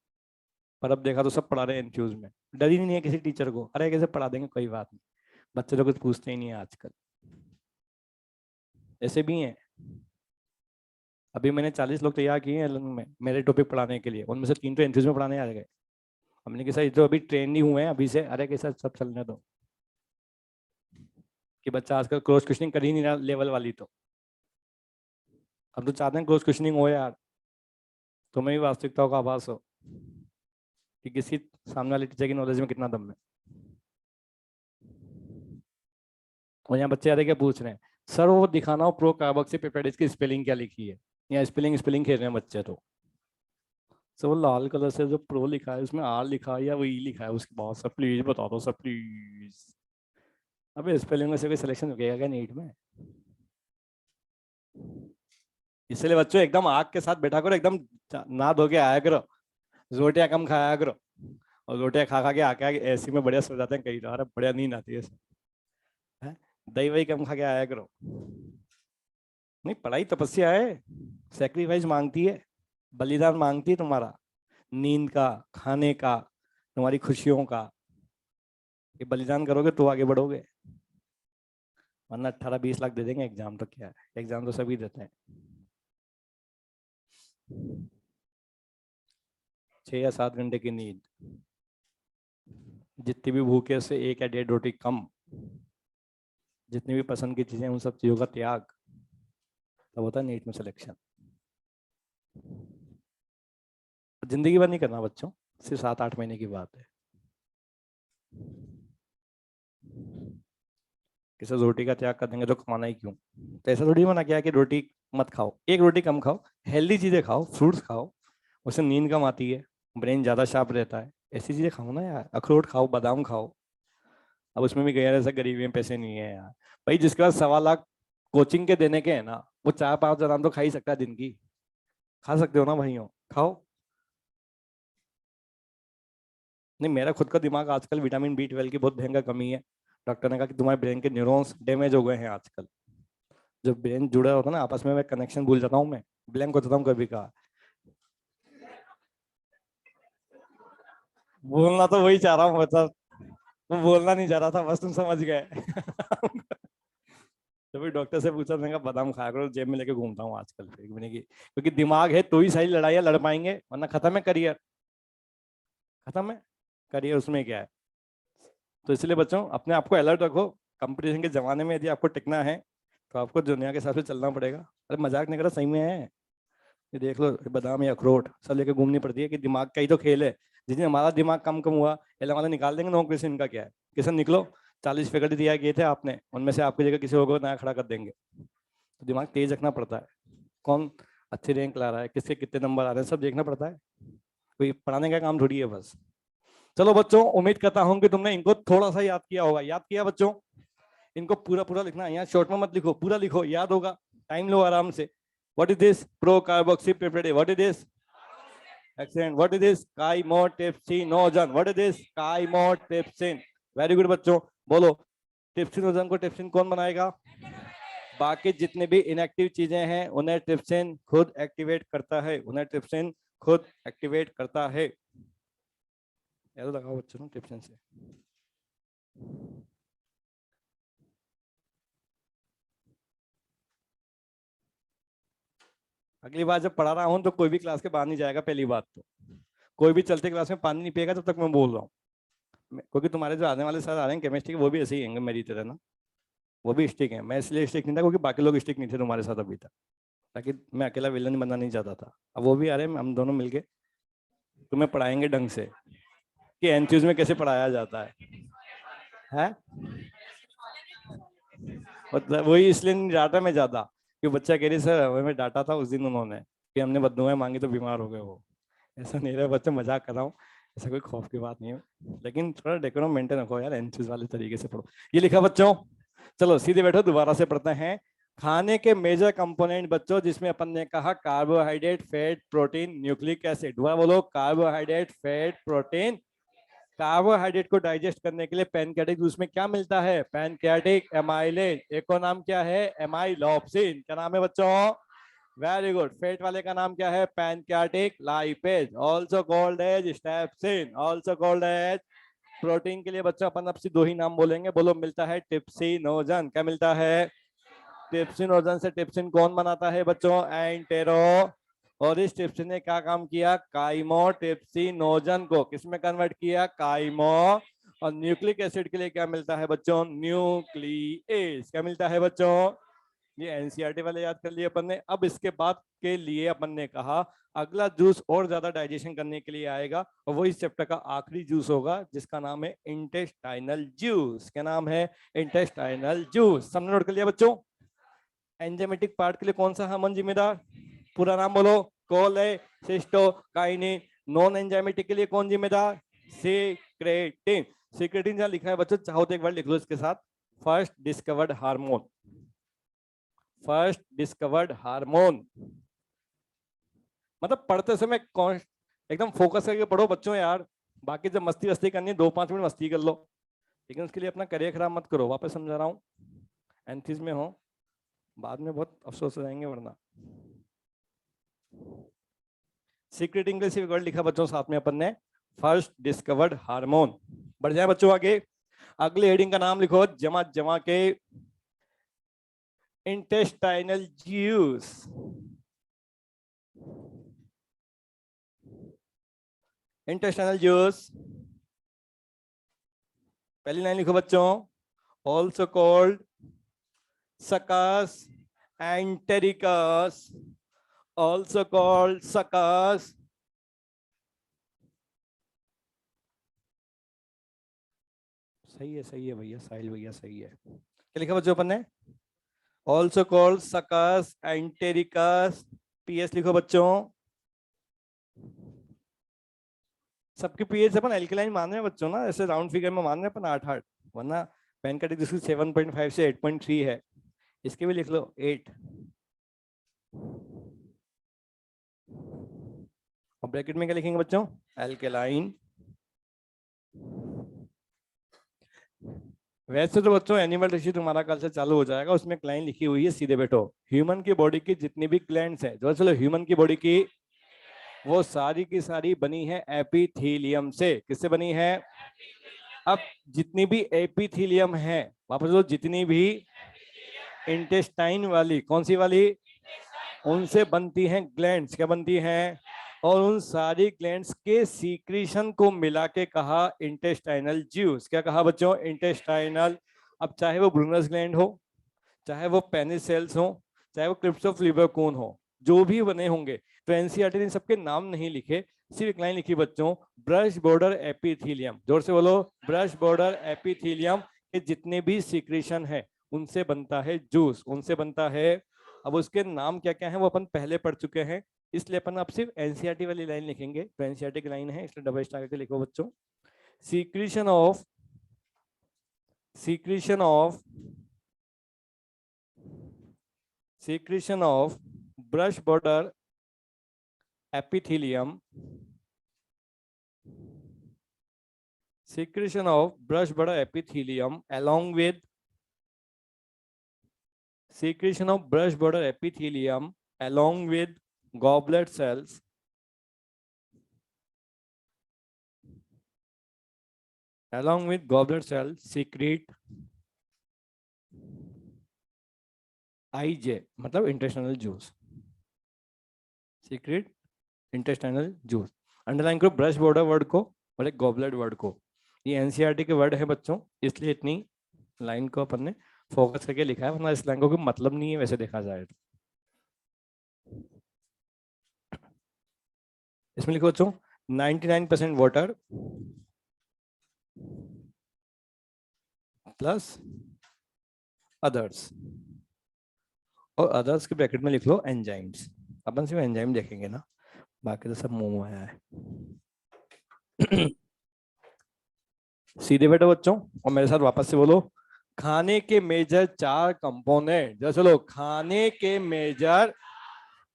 पर अब देखा तो सब पढ़ा रहे हैं एनक्यूज में, डर ही नहीं है किसी टीचर को, अरे कैसे पढ़ा देंगे कोई बात नहीं। बच्चे तो कुछ पूछते ही नहीं है आजकल। ऐसे भी हैं। अभी मैंने 40 लोग तैयार किए हैं एलन में मेरे टॉपिक पढ़ाने के लिए, उनमें से 3 तो एनक्यूज में पढ़ाने आ गए। हमने कहा सर ये तो अभी ट्रेन नहीं हुए हैं अभी से, अरे कैसा सब चलने दो। कि बच्चा आजकल क्रॉस क्वेश्चनिंग कर ही नहीं रहा लेवल वाली तो। हम तो चाहते हैं क्रॉस क्वेश्चनिंग हो यार, तुम्हें भी वास्तविकताओं का आभास हो कि किसी सामने वाले टीचर की नॉलेज में कितना दम है। और यहाँ बच्चे आते क्या पूछ रहे हैं, सर वो दिखाना हो प्रो कार्बोक्सी पेप्टाइड्स की स्पेलिंग क्या लिखी है। यहाँ स्पेलिंग स्पेलिंग खेल रहे हैं बच्चे तो। सर वो लाल कलर से जो प्रो लिखा है उसमें आर लिखा है या वो ई लिखा है उसके बाद, सर प्लीज बता दो सर प्लीज। अबे स्पेलिंग में से कोई सिलेक्शन रुकेगा क्या नीट में? इसलिए बच्चों एकदम आग के साथ बैठा करो, एकदम ना धो के आया करो, रोटियां कम खाया करो। और रोटियां खा खा के आके एसी में बढ़िया सो जाते हैं कई बार, बढ़िया नींद आती है। दही वही कम खा के आया करो। नहीं, पढ़ाई तपस्या है, सेक्रीफाइस मांगती है, बलिदान मांगती है तुम्हारा, नींद का, खाने का, तुम्हारी खुशियों का। ये बलिदान करोगे तो आगे बढ़ोगे, वरना 18-20 लाख दे देंगे एग्जाम तो क्या है, एग्जाम तो सभी देते हैं। 6 या 7 घंटे की नींद, जितनी भी भूखे से 1 या 1.5 रोटी कम, जितनी भी पसंद की चीजें उन सब चीजों का त्याग, तब होता है नीट में सिलेक्शन। जिंदगी भर नहीं करना बच्चों, सिर्फ 7-8 महीने की बात है। किसी रोटी का त्याग कर देंगे तो कमाना ही क्यों? तो ऐसा थोड़ी मना किया कि रोटी मत खाओ, 1 रोटी कम खाओ, हेल्दी चीजें खाओ, फ्रूट्स खाओ, उससे नींद कम आती है, ब्रेन ज्यादा शार्प रहता है। ऐसी चीजें खाओ ना यार, अखरोट खाओ, बादाम खाओ। अब उसमें भी गया ऐसा गरीबी में पैसे नहीं है यार। भाई जिसके पास 1.25 लाख कोचिंग के देने के है ना, वो 4-5 बादाम तो खा ही सकता है दिन की। खा सकते हो ना भाइयों, खाओ। नहीं, मेरा खुद का दिमाग आजकल विटामिन B12 की बहुत भयंकर कमी है। डॉक्टर ने कहा कि तुम्हारे ब्रेन के न्यूरॉन्स डैमेज हो गए हैं आजकल। जो ब्रेन जुड़ा होता है ना आपस में, मैं कनेक्शन भूल जाता हूँ, मैं ब्लैंक हो जाता हूँ कभी का। बोलना तो वही चाह रहा हूँ मतलब, वो बोलना नहीं चाह रहा था, बस तुम समझ गए। तो फिर डॉक्टर से पूछा, मैंने कहा बादाम खाया करो, जेब में लेके घूमता हूँ आजकल फिर मैंने की, क्योंकि दिमाग है तो ही सही लड़ाइयाँ लड़ पाएंगे, वरना खत्म है करियर, खत्म है करियर, उसमें क्या है। तो इसलिए बच्चों अपने आप को अलर्ट रखो। कंपटीशन के जमाने में यदि आपको टिकना है तो आपको दुनिया के हिसाब से चलना पड़ेगा। अरे मजाक नहीं कर रहा, सही में है। ये देख लो, बादाम या अखरोट सब लेके घूमनी पड़ती है कि दिमाग का ही तो खेल है। जिस दिन हमारा दिमाग कम कम हुआ, ये हमारा निकाल देंगे नौकरी से, इनका क्या है। किसान निकलो, 40 फैकल्टी तैयार किए थे आपने, उनमें से आपकी जगह किसी और को नया खड़ा कर देंगे। तो दिमाग तेज रखना पड़ता है, कौन अच्छी रैंक ला रहा है, किसके कितने नंबर आ रहे हैं, सब देखना पड़ता है। कोई पढ़ाने का काम थोड़ी है बस। चलो बच्चों, उम्मीद करता हूँ कि तुमने इनको थोड़ा सा याद किया होगा। याद किया बच्चों? इनको पूरा पूरा लिखना है, यहाँ शॉर्ट में मत लिखो, पूरा लिखो, याद होगा। टाइम लो आराम से। What is this? Pro carboxy peptide. What is this? Excellent. What is this? Chymotrypsinogen. What is this? Chymotrypsin. Very good बच्चों, बोलो। ट्रिप्सिनोजन को ट्रिप्सिन कौन बनाएगा? बाकी जितने भी इनएक्टिव चीजें हैं उन्हें ट्रिप्सिन खुद एक्टिवेट करता है, उन्हें ट्रिप्सिन खुद एक्टिवेट करता है। याद लगाओ बच्चों ट्रिप्सिन से। अगली बार जब पढ़ा रहा हूं तो कोई भी क्लास के बाहर नहीं जाएगा, पहली बात तो। कोई भी चलते क्लास में पानी नहीं पिएगा, तब तक मैं बोल रहा हूँ। क्योंकि तुम्हारे जो आने वाले सर आ रहे हैं केमिस्ट्री के, वो भी ऐसे ही हैं मेरी तरह ना, वो भी स्टिक हैं। मैं इसलिए स्टिक नहीं था क्योंकि बाकी लोग स्टिक नहीं थे तुम्हारे साथ अभी तक, ताकि मैं अकेला विलन बनना नहीं चाहता था। अब वो भी आ रहे हैं, हम दोनों मिलके तुम्हें पढ़ाएंगे ढंग से कि एनथ्यूज में कैसे पढ़ाया जाता है? मतलब वही इसलिए नहीं डांटा मैं ज्यादा, कि बच्चा कह रही सर हमें डांटा था उस दिन उन्होंने, कि हमने बददुआएं मांगी तो बीमार हो गए वो। ऐसा नहीं रहा बच्चा, मजाक कर रहा हूँ, ऐसा कोई खौफ की बात नहीं है, लेकिन थोड़ा डेकोरम मेंटेन रखो यार, एनथ्यूज वाले तरीके से पढ़ो। ये लिखा बच्चों, चलो सीधे बैठो, दोबारा से पढ़ते हैं। खाने के मेजर कंपोनेंट बच्चों, जिसमें अपन ने कहा carbohydrate, fat, protein, nucleic acid. दोबारा बोलो, कार्बोहाइड्रेट, फैट, प्रोटीन। कार्बोहाइड्रेट को डाइजेस्ट करने के लिए पैनक्रियाटिक जूस में क्या मिलता है? Pancreatic amylase. एक और नाम क्या है? एमाइलोप्सिन। क्या नाम है बच्चों? Very good. फैट वाले का नाम क्या है? Pancreatic lipase, also called as steapsin, also called as. Protein के लिए बच्चों अपन अब से दो ही नाम बोलेंगे, बोलो। मिलता है टिप्सिनोजन। क्या मिलता है? टिप्सिनोजन। से टिप्सिन कौन बनाता है बच्चों? एंटेरो। और इस टिप्सिन ने क्या काम किया? काइमो टिप्सिनोजन को किसमें कन्वर्ट किया? काइमो। और न्यूक्लिक एसिड के लिए क्या मिलता है बच्चों? न्यूक्लिएज। क्या मिलता है बच्चों? ये एनसीईआरटी वाले याद कर लिए अपन ने। अब इसके बाद के लिए अपन ने कहा अगला जूस और ज्यादा डाइजेशन करने के लिए आएगा, और वो इस चैप्टर का आखिरी जूस होगा, जिसका नाम है इंटेस्टाइनल जूस। क्या नाम है? Intestinal juice. सबने नोट कर लिया बच्चों? एंजाइमेटिक पार्ट के लिए कौन सा हार्मोन जिम्मेदार? पूरा नाम बोलो। कोलेसिस्टोकाइनिन। नॉन एंजाइमेटिक के लिए कौन जिम्मेदार? सिक्रेटिन। सिक्रेटिन जहां लिखा है बच्चों, चाहो तो एक बार लिख लो इसके साथ, first discovered hormone. First discovered hormone. मतलब पढ़ते समय एकदम फोकस करके पढ़ो बच्चों यार। बाकी जब मस्ती वस्ती करनी है 2-5 मिनट मस्ती कर लो, लेकिन उसके लिए अपना करियर खराब मत करो। वापस समझा रहा हूँ, एंथीज में हो, बाद में बहुत अफसोस हो जाएंगे वरना। सीक्रेट इंग्लिश वर्ड लिखा बच्चों साथ में अपन ने, फर्स्ट डिस्कवर्ड हार्मोन। बढ़ जाए बच्चों आगे। अगले हेडिंग का नाम लिखो जमा जमा के, इंटेस्टाइनल जूस। Intestinal juice. पहली लाइन लिखो बच्चों, ऑल्सो कॉल्ड सकस एंटेरिकस, ऑल्सो कॉल्ड सकस। सही है भैया, साहिल भैया सही है। क्या लिखा बच्चों अपन ने? ऑल्सो कॉल्ड सकस एंटेरिकस। पीएस लिखो बच्चों। सबके पीएच अपन एल्कलाइन मान रहे हैं बच्चों ना, ऐसे राउंड फिगर में मान रहे हैं अपन 8-8, वरना पैनकेटिक जिसकी 7.5 से 8.3 है, इसके भी लिख लो 8। और ब्रैकेट में क्या लिखेंगे बच्चों? एल्केलाइन। वैसे तो बच्चों एनिमल टिश्यू तुम्हारा कल से चालू हो जाएगा, उसमें एक लाइन लिखी हुई है, सीधे बैठो। ह्यूमन की बॉडी की जितनी भी ग्लैंड्स है, जो चलो ह्यूमन की बॉडी की, वो सारी की सारी बनी है एपिथीलियम से। किससे बनी है? अब जितनी भी एपिथीलियम है, वापस लो, जितनी भी इंटेस्टाइन वाली, कौन सी वाली? उनसे बनती हैं ग्लैंड्स। क्या बनती हैं? और उन सारी ग्लैंड्स के सीक्रीशन को मिला के कहा इंटेस्टाइनल जूस। क्या कहा बच्चों? इंटेस्टाइनल। अब चाहे वो ब्रूनस ग्लैंड हो, चाहे वो पेनिस सेल्स हो, चाहे वो क्रिप्स ऑफ लिबरकून हो, जो भी बने होंगे, तो एनसीईआरटी ने सबके नाम नहीं लिखे, सिर्फ एक लाइन लिखी बच्चों, ब्रश बॉर्डर एपिथीलियम। जोर से बोलो, ब्रश बॉर्डर एपिथीलियम के जितने भी सीक्रेशन है उनसे बनता है जूस, उनसे बनता है। अब उसके नाम क्या क्या है वो अपन पहले पढ़ चुके हैं, इसलिए अपन अब सिर्फ एनसीईआरटी वाली लाइन लिखेंगे। तो एनसीईआरटी की लाइन है, इसलिए डबल स्टार करके लिखो बच्चों, secretion of, secretion of, secretion of brush border epithelium, secretion of brush border epithelium along with secretion of brush border epithelium along with goblet cells, along with goblet cells secrete IJ, मतलब intestinal juice, secret intestinal juice. Underline करो ब्रश बॉर्डर वर्ड को और एक गॉबलेट वर्ड को। ये एनसीईआरटी के वर्ड है बच्चों, इसलिए इतनी लाइन को अपन ने फोकस करके लिखा है, वरना इस लाइन को कोई मतलब नहीं है वैसे देखा जाए तो। इसमें लिखो बच्चों 99% वाटर प्लस अदर्स, और अदर्स के ब्रैकेट में लिख लो एंजाइम्स। अपन सिर्फ एंजाइम देखेंगे ना, बाकी तो सब मुंह में आया है। सीधे बैठो बच्चों और मेरे साथ वापस से बोलो, खाने के मेजर 4 कंपोनेंट। जैसे चलो, खाने के मेजर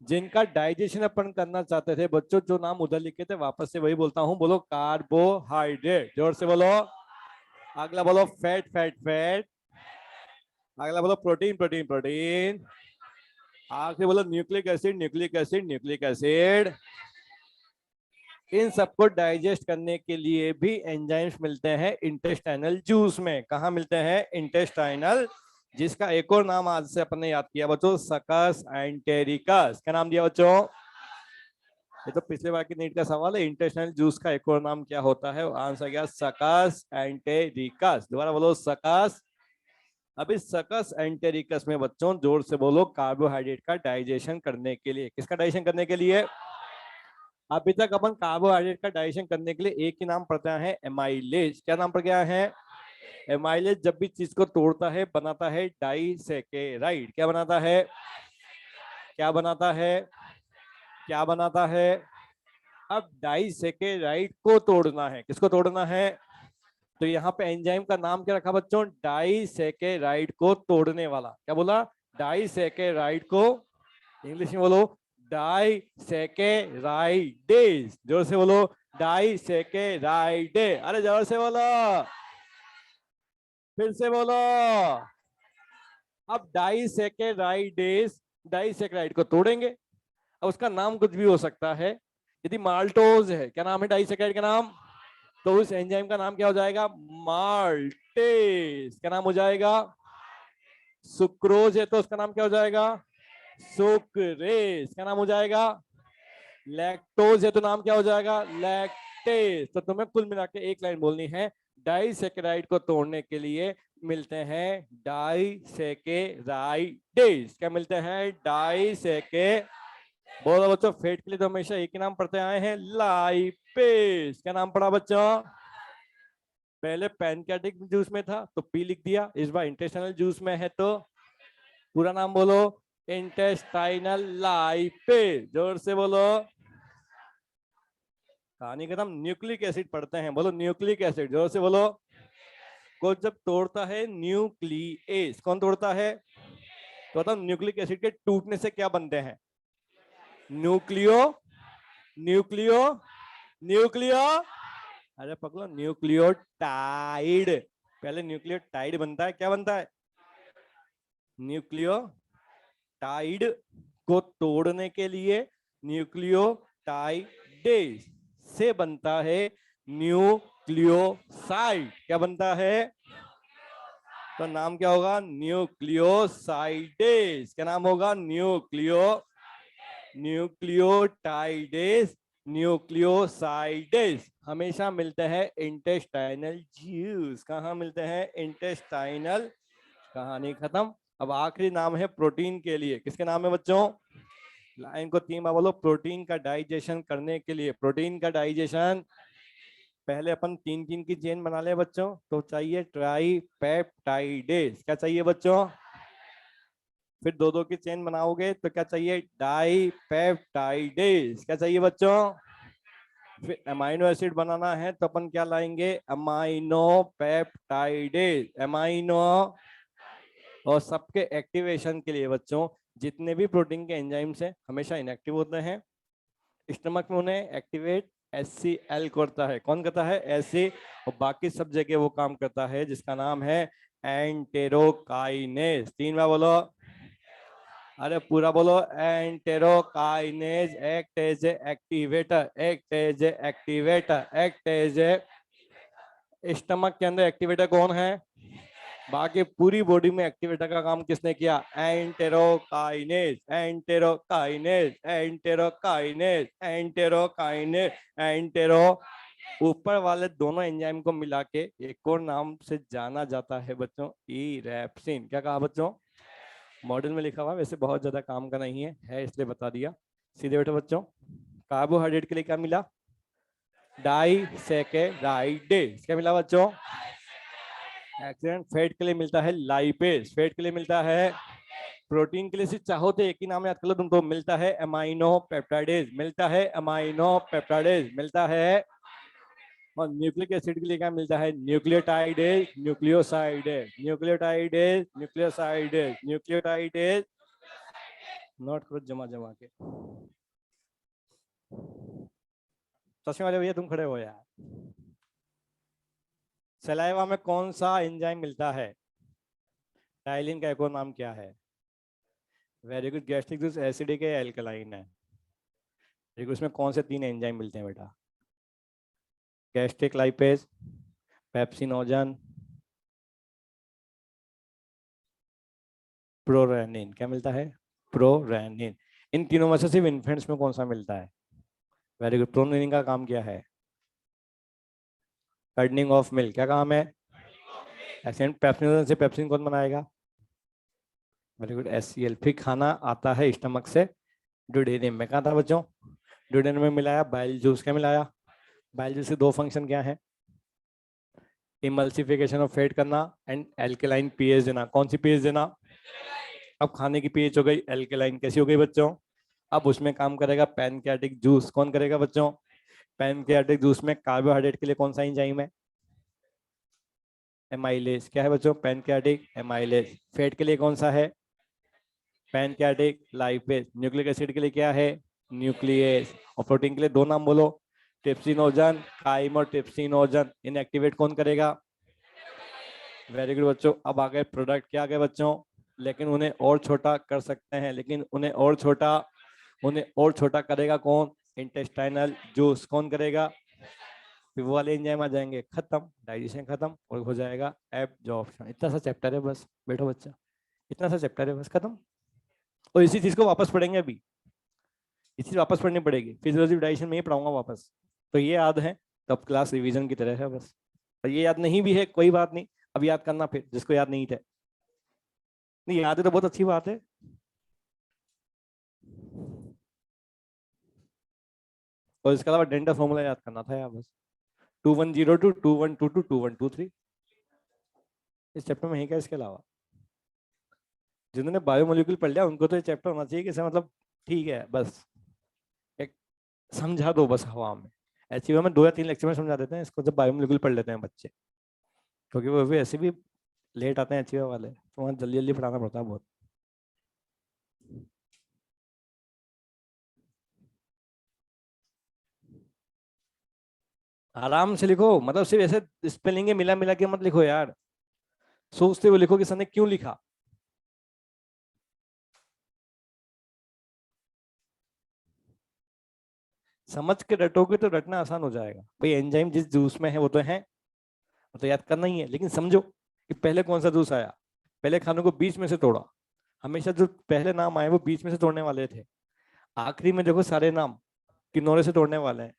जिनका डाइजेशन अपन करना चाहते थे बच्चों, जो नाम उधर लिखे थे वापस से वही बोलता हूं, बोलो कार्बोहाइड्रेट, जोर से बोलो। अगला बोलो फैट फैट फैट। अगला बोलो प्रोटीन प्रोटीन प्रोटीन। आखिरी बोलो nucleic acid nucleic acid nucleic acid. इन सबको डाइजेस्ट करने के लिए भी एंजाइम्स मिलते हैं इंटेस्टाइनल जूस में। कहा मिलते हैं? इंटेस्टाइनल, जिसका एक और नाम आज से अपने याद किया बच्चों, सकस एंटेरिकस। क्या नाम दिया बच्चों? ये तो पिछले बार की नीट का सवाल है, इंटेस्टाइनल जूस का एक और नाम क्या होता है? आंसर क्या? सकस एंटेरिकस। दोबारा बोलो, सकस। अब इस सकस एंटेरिकस में बच्चों जोर से बोलो, कार्बोहाइड्रेट का डाइजेशन करने के लिए। किसका डाइजेशन करने के लिए? अभी तक अपन कार्बोहाइड्रेट का डाइजेशन करने के लिए एक ही नाम पढ़ते हैं, एमाइलेज। क्या नाम पड़ गया है? एमाइलेज जब भी चीज को तोड़ता है बनाता है डाइसेकेराइड। क्या बनाता है? क्या बनाता है? क्या बनाता है? अब डाइसेकेराइड को तोड़ना है। किसको तोड़ना है? तो यहाँ पे एंजाइम का नाम क्या रखा बच्चों? डाइसेकेराइड को तोड़ने वाला। क्या बोला? डाइसेकेराइड को। इंग्लिश में बोलो, डाइसेकेराइडेज। जोर से बोलो, डाइसेकेराइडे। अरे जोर से बोलो, फिर से बोलो। अब डाइसेकेराइडेज, डाइसेकेराइड को तोड़ेंगे। अब उसका नाम कुछ भी हो सकता है। यदि माल्टोज है, क्या नाम है डाइसेकेराइड का नाम? तो उस एंजाइम का नाम क्या हो जाएगा? माल्टेज। क्या नाम हो जाएगा? सुक्रोज है तो उसका नाम क्या हो जाएगा? सुक्रेज। क्या नाम हो जाएगा? लैक्टोज है तो नाम क्या हो जाएगा? लैक्टेज। तो तुम्हें कुल मिला के एक लाइन बोलनी है, डाइसेकेराइड को तोड़ने के लिए मिलते हैं डाइसेकेराइडेज। क्या मिलते हैं? डाइसेके। बोलो बच्चों, फेट के लिए तो हमेशा एक ही नाम पढ़ते आए हैं, लाइपेज। क्या नाम पढ़ा बच्चों? पहले पैनकेटिक जूस में था तो पी लिख दिया, इस बार इंटेस्टाइनल जूस में है तो पूरा नाम बोलो, इंटेस्टाइनल लाइपेज। जोर से बोलो। कहानी खत्म। न्यूक्लिक एसिड पढ़ते हैं, बोलो न्यूक्लिक एसिड। जोर से बोलो। को जब तोड़ता है न्यूक्लिएज, कौन तोड़ता है? तो बताओ, न्यूक्लिक एसिड के टूटने से क्या बनते हैं? Nucleo nucleo nucleo. अरे पकड़ो, न्यूक्लियोटाइड। पहले न्यूक्लियोटाइड बनता है, क्या बनता है? न्यूक्लियोटाइड को तोड़ने के लिए न्यूक्लियोटाइडेज से बनता है न्यूक्लियोसाइड। क्या बनता है? तो नाम क्या होगा? न्यूक्लियोसाइडेज। क्या नाम होगा? न्यूक्लियोटाइडेज, न्यूक्लियोसाइडेज हमेशा मिलते हैं इंटेस्टाइनल जूस। कहाँ मिलते हैं? इंटेस्टाइनल। कहानी खत्म। अब आखिरी नाम है प्रोटीन के लिए। किसके नाम है बच्चों? लाइन को 3 बार बोलो, प्रोटीन का डाइजेशन करने के लिए। प्रोटीन का डाइजेशन, पहले अपन 3-3 की चेन बना ले बच्चों, तो चाहिए ट्राइपेप्टाइडेज। क्या चाहिए बच्चों? फिर 2-2 की चेन बनाओगे तो क्या चाहिए? डाइपेप्टाइडेज। क्या चाहिए बच्चों? फिर अमाइनो एसिड बनाना है तो अपन क्या लाएंगे? Amino peptidase. अमाइनो। और सबके एक्टिवेशन के लिए बच्चों, जितने भी प्रोटीन के एंजाइम्स हैं हमेशा इनएक्टिव होते हैं। स्टमक में उन्हें एक्टिवेट HCl करता है। कौन करता है? HC। और बाकी सब जगह वो काम करता है जिसका नाम है एंटेरोकाइनेज। 3 बार बोलो। अरे पूरा बोलो, enterokinase act as activator, act as activator, act as. Stomach के अंदर एक्टिवेटर कौन है? बाकी पूरी बॉडी में एक्टिवेटर का काम किसने किया? Enterokinase, enterokinase, enterokinase, enterokinase, entero. ऊपर वाले दोनों एंजाइम को मिला के एक और नाम से जाना जाता है बच्चों, इरेप्सिन। क्या कहा बच्चों? मॉडल में लिखा हुआ, वैसे बहुत ज्यादा काम का नहीं है इसलिए बता दिया। सीधे बैठो बच्चों। कार्बोहाइड्रेट के लिए क्या मिला? डाइसैकेराइडेज। क्या मिला बच्चों? एक्सीडेंट। फैट के लिए मिलता है लाइपेज। फैट के लिए मिलता है। प्रोटीन के लिए सिर्फ चाहो तो एक ही नाम याद कर लो तुमको, मिलता है अमाइनो पेप्टाइडेज। मिलता है अमाइनो पेप्टाइडेज, मिलता है। और न्यूक्लिक एसिड के लिए क्या मिलता है? Nucleotidase, nucleosidase, nucleotidase, nucleosidase, nucleotidase. Note करो जमा जमा के। चश्मे वाले भैया तुम खड़े हो यार। सलाइवा में कौन सा एंजाइम मिलता है? टाइलिन का एक और नाम क्या है? Very good. Gastric juice acidic है, एल्कलाइन है? देखो इसमें कौन से 3 एंजाइम मिलते हैं बेटा? Gastric lipase, pepsinogen, prorenin. क्या मिलता है? प्रोरेनिन। इन तीनों में से सिर्फ इन्फेंट्स में कौन सा मिलता है? Very good. प्रोरेनिन का काम क्या है? कर्डनिंग ऑफ मिल्क। क्या काम है? एक्सेंट। पेप्सिनोजन से पेप्सिन कौन बनाएगा? Very good, HCl। फिर खाना आता है स्टमक से ड्यूडेनियम में। कहा था बच्चों? ड्यूडेनियम में मिलाया बाइल जूस। क्या मिलाया? बाइल जूस के 2 फंक्शन क्या है? इमल्सिफिकेशन ऑफ फैट करना एंड एल्केलाइन पीएच देना। कौन सी पीएच देना? अब खाने की पीएच हो गई एल्केलाइन। कैसी हो गई बच्चों? अब उसमें काम करेगा पैनक्रियाटिक जूस। कौन करेगा बच्चों? पैनक्रियाटिक जूस में कार्बोहाइड्रेट के लिए कौन सा एंजाइम है? एमाइलेज। क्या है बच्चों? Pancreatic amylase. फैट के लिए कौन सा है? Pancreatic lipase. न्यूक्लिक एसिड के लिए क्या है? न्यूक्लियस। और प्रोटीन के लिए 2 नाम बोलो। Trypsinogen, chymotrypsinogen. इनएक्टिवेट कौन करेगा? वेरी गुड बच्चों। अब आ गए प्रोडक्ट। क्या आ गए बच्चों? लेकिन उन्हें और छोटा कर सकते हैं, लेकिन उन्हें और छोटा करेगा कौन? Intestinal juice. कौन करेगा? फिर वो वाले एंजाइम आ जाएंगे, खत्म, डाइजेशन खत्म और हो जाएगा एब्जॉर्प्शन। इतना सा चैप्टर है बस, बैठो बच्चा। इतना सा चैप्टर है बस, खत्म। और इसी चीज को वापस पढ़ेंगे अभी। इसी वापस पढ़नी पड़ेगी। फिजियोलॉजी डाइजेशन में ही पढ़ाऊंगा वापस। तो ये याद है तब क्लास रिवीजन की तरह है बस। और ये याद नहीं भी है कोई बात नहीं, अब याद करना फिर जिसको याद नहीं थे। नहीं याद है तो बहुत अच्छी बात है। और इसके अलावा डेंटा फॉर्मूला याद करना था यार बस। 2102 2122 2123। इस चैप्टर में है क्या इसके अलावा? जिन्होंने बायोमोलिक्यूल पढ़ लिया उनको तो ये चैप्टर होना चाहिए कि मतलब ठीक है बस, एक समझा दो बस हवा में। एचईवी में 2 या 3 लेक्चर में समझा देते हैं इसको जब बायोमोलिक्यूल पढ़ लेते हैं बच्चे, क्योंकि वो भी ऐसे भी लेट आते हैं एचईवी वाले, तो वहाँ जल्दी जल्दी पढ़ाना पड़ता है बहुत। आराम से लिखो, मतलब सिर्फ ऐसे स्पेलिंग मिला मिला के मत लिखो यार। सोचते हुए लिखो कि सर ने क्यों लिखा। समझ के रटोगे तो रटना आसान हो जाएगा। भाई एंजाइम जिस जूस में है वो तो है, वो तो याद करना ही है, लेकिन समझो कि पहले कौन सा जूस आया। पहले खानों को बीच में से तोड़ा। हमेशा जो पहले नाम आए वो बीच में से तोड़ने वाले थे। आखिरी में देखो सारे नाम किनारे से तोड़ने वाले हैं,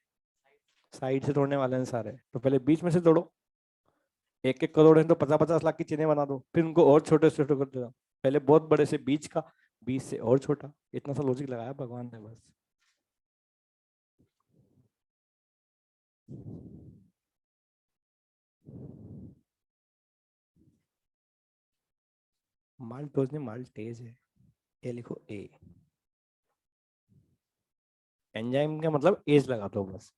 साइड से तोड़ने वाले हैं सारे। तो पहले बीच में से तोड़ो। 1-1 करोड़ है तो 50-50 लाख की चीजें बना दो, फिर उनको और छोटे छोटे करते जाओ। पहले बहुत बड़े से बीच का, बीच से और छोटा। इतना सा लॉजिक लगाया भगवान ने बस। माल्टोज नहीं माल्टेज है। ये लिखो ए। एंजाइम का मतलब एज लगा दो बस।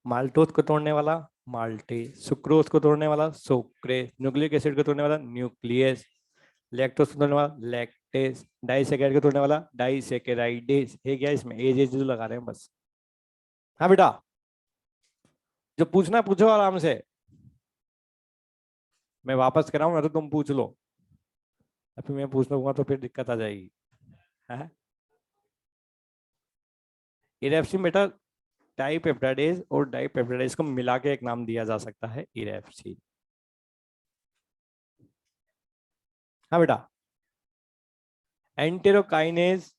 माल्टोज को तोड़ने वाला माल्टेज, सुक्रोज को तोड़ने वाला सुक्रेज, न्यूक्लिक एसिड को तोड़ने वाला न्यूक्लियस, लैक्टोज को तोड़ने वाला लैक्टेज, डाइसैकेराइड को तोड़ने वाला डाइसैकेराइडेज। है क्या इसमें? एज एज जो लगा रहे हैं बस। हाँ बेटा, जो पूछना पूछो आराम से। मैं वापस कराऊं या तो तुम पूछ लो। अभी मैं पूछ लूंगा तो फिर दिक्कत आ जाएगी। है इरेप्सिन बेटा, डाइपेप्टाइडेज और डाइपेप्टाइडेज को मिला के एक नाम दिया जा सकता है इरेप्सिन। हाँ बेटा। एंटेरोकाइनेज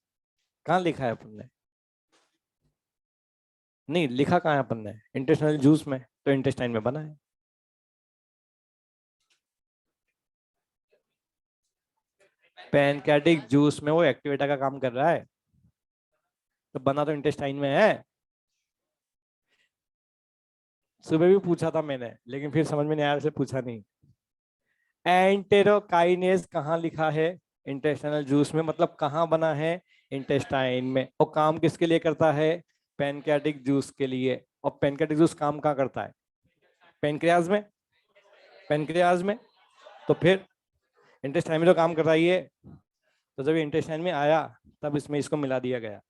कहाँ लिखा है अपन ने? नहीं लिखा कहाँ है अपन ने? इंटरनेशनल जूस में तो इंटेस्टाइन में बना है। पैनक्रियाटिक जूस में वो एक्टिवेटर का काम कर रहा है, तो बना तो इंटेस्टाइन में है। सुबह भी पूछा था मैंने, लेकिन फिर समझ में नहीं आया, इसलिए पूछा नहीं। एंटेरोकाइनेज कहाँ लिखा है? इंटेस्टाइनल जूस में, मतलब कहाँ बना है? इंटेस्टाइन में। और काम किसके लिए करता है? पैनक्रियाटिक जूस के लिए। और पैनक्रियाटिक जूस काम कहाँ करता है? पैनक्रियाज में। पैनक्रियाज में, तो फिर इंटेस्टाइन में तो काम कर रहा ही है। तो जब ये इंटेस्टाइन में आया तब इसमें इसको मिला दिया गया।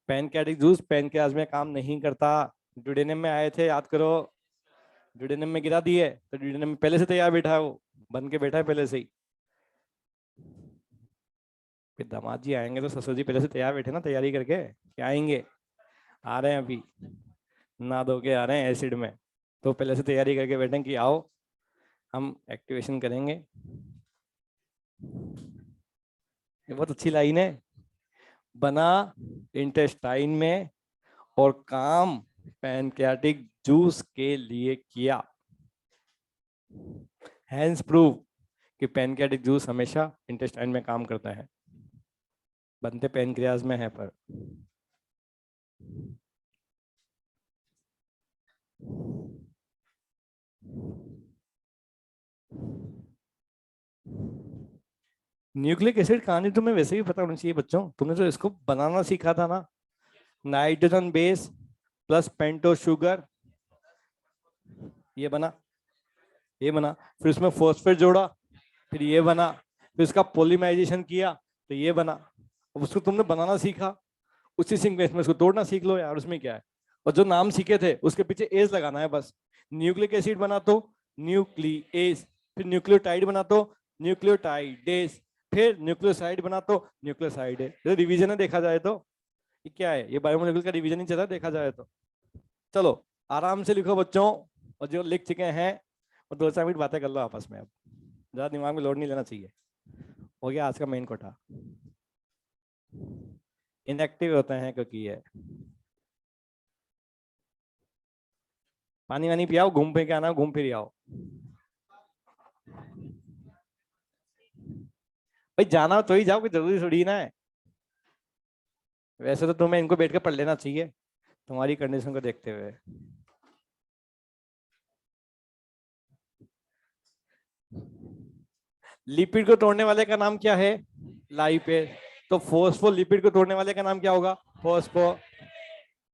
पैनक्रियाटिक जूस पैनक्रियाज में काम नहीं करता। ड्यूडेनम में आए थे, याद करो। ड्यूडेनम में गिरा दिए तो ड्यूडेनम में पहले से तैयार बैठा है, वो बन के बैठा है पहले से ही। फिर दामाद जी आएंगे तो ससुर जी पहले से तैयार बैठे ना, तैयारी करके क्या आएंगे, आ रहे हैं अभी ना धो के आ रहे हैं एसिड में, तो पहले से तैयारी करके बैठे कि आओ हम एक्टिवेशन करेंगे। ये बहुत अच्छी लाइन है। बना इंटेस्टाइन में और काम पैनक्रियाटिक जूस के लिए किया। हैंस प्रूव कि पैनक्रियाटिक जूस हमेशा इंटेस्टाइन में काम करता है। बनते पैनक्रियाज में है पर। न्यूक्लिक एसिड कहानी तुम्हें वैसे भी पता होनी चाहिए बच्चों, तुमने तो इसको बनाना सीखा था ना। नाइट्रोजन बेस प्लस पेंटो शुगर, ये बना, ये बना, फिर उसमें फॉस्फेट जोड़ा, फिर ये बना, फिर उसका पॉलीमराइजेशन किया तो ये बना। अब उसको तुमने बनाना सीखा, उसी सीक्वेंस में उसको तोड़ना सीख लो यार, उसमें क्या है। और जो नाम सीखे थे उसके पीछे एज लगाना है बस। न्यूक्लिक एसिड बना तो न्यूक्लिएज, फिर न्यूक्लियोटाइड बना तो न्यूक्लियोटाइडेज, फिर न्यूक्लियोसाइड बना तो न्यूक्लियोसाइड है। ये रिवीजन है देखा जाए तो। ये क्या है, ये बायोमोलिक्यूल का रिवीजन ही चला देखा जाए तो। चलो आराम से लिखो बच्चों, और जो लिख चुके हैं और 2-4 मिनट बातें कर लो आपस में। अब ज्यादा दिमाग में लोड नहीं लेना चाहिए। हो गया आज का मेन कोटा। इनएक्टिव होते हैं क्योंकि ये पानी वानी पियाओ, घूम फिर के आना, घूम फिर आओ भाई, जाना तो ही जाओ, कि जरूरी थोड़ी ना है। वैसे तो तुम्हें इनको बैठ के पढ़ लेना चाहिए तुम्हारी कंडीशन को देखते हुए। लिपिड को तोड़ने वाले का नाम क्या है? लाइपेज। तो फोस्फोलिपिड को तोड़ने वाले का नाम क्या होगा? फोस्फो।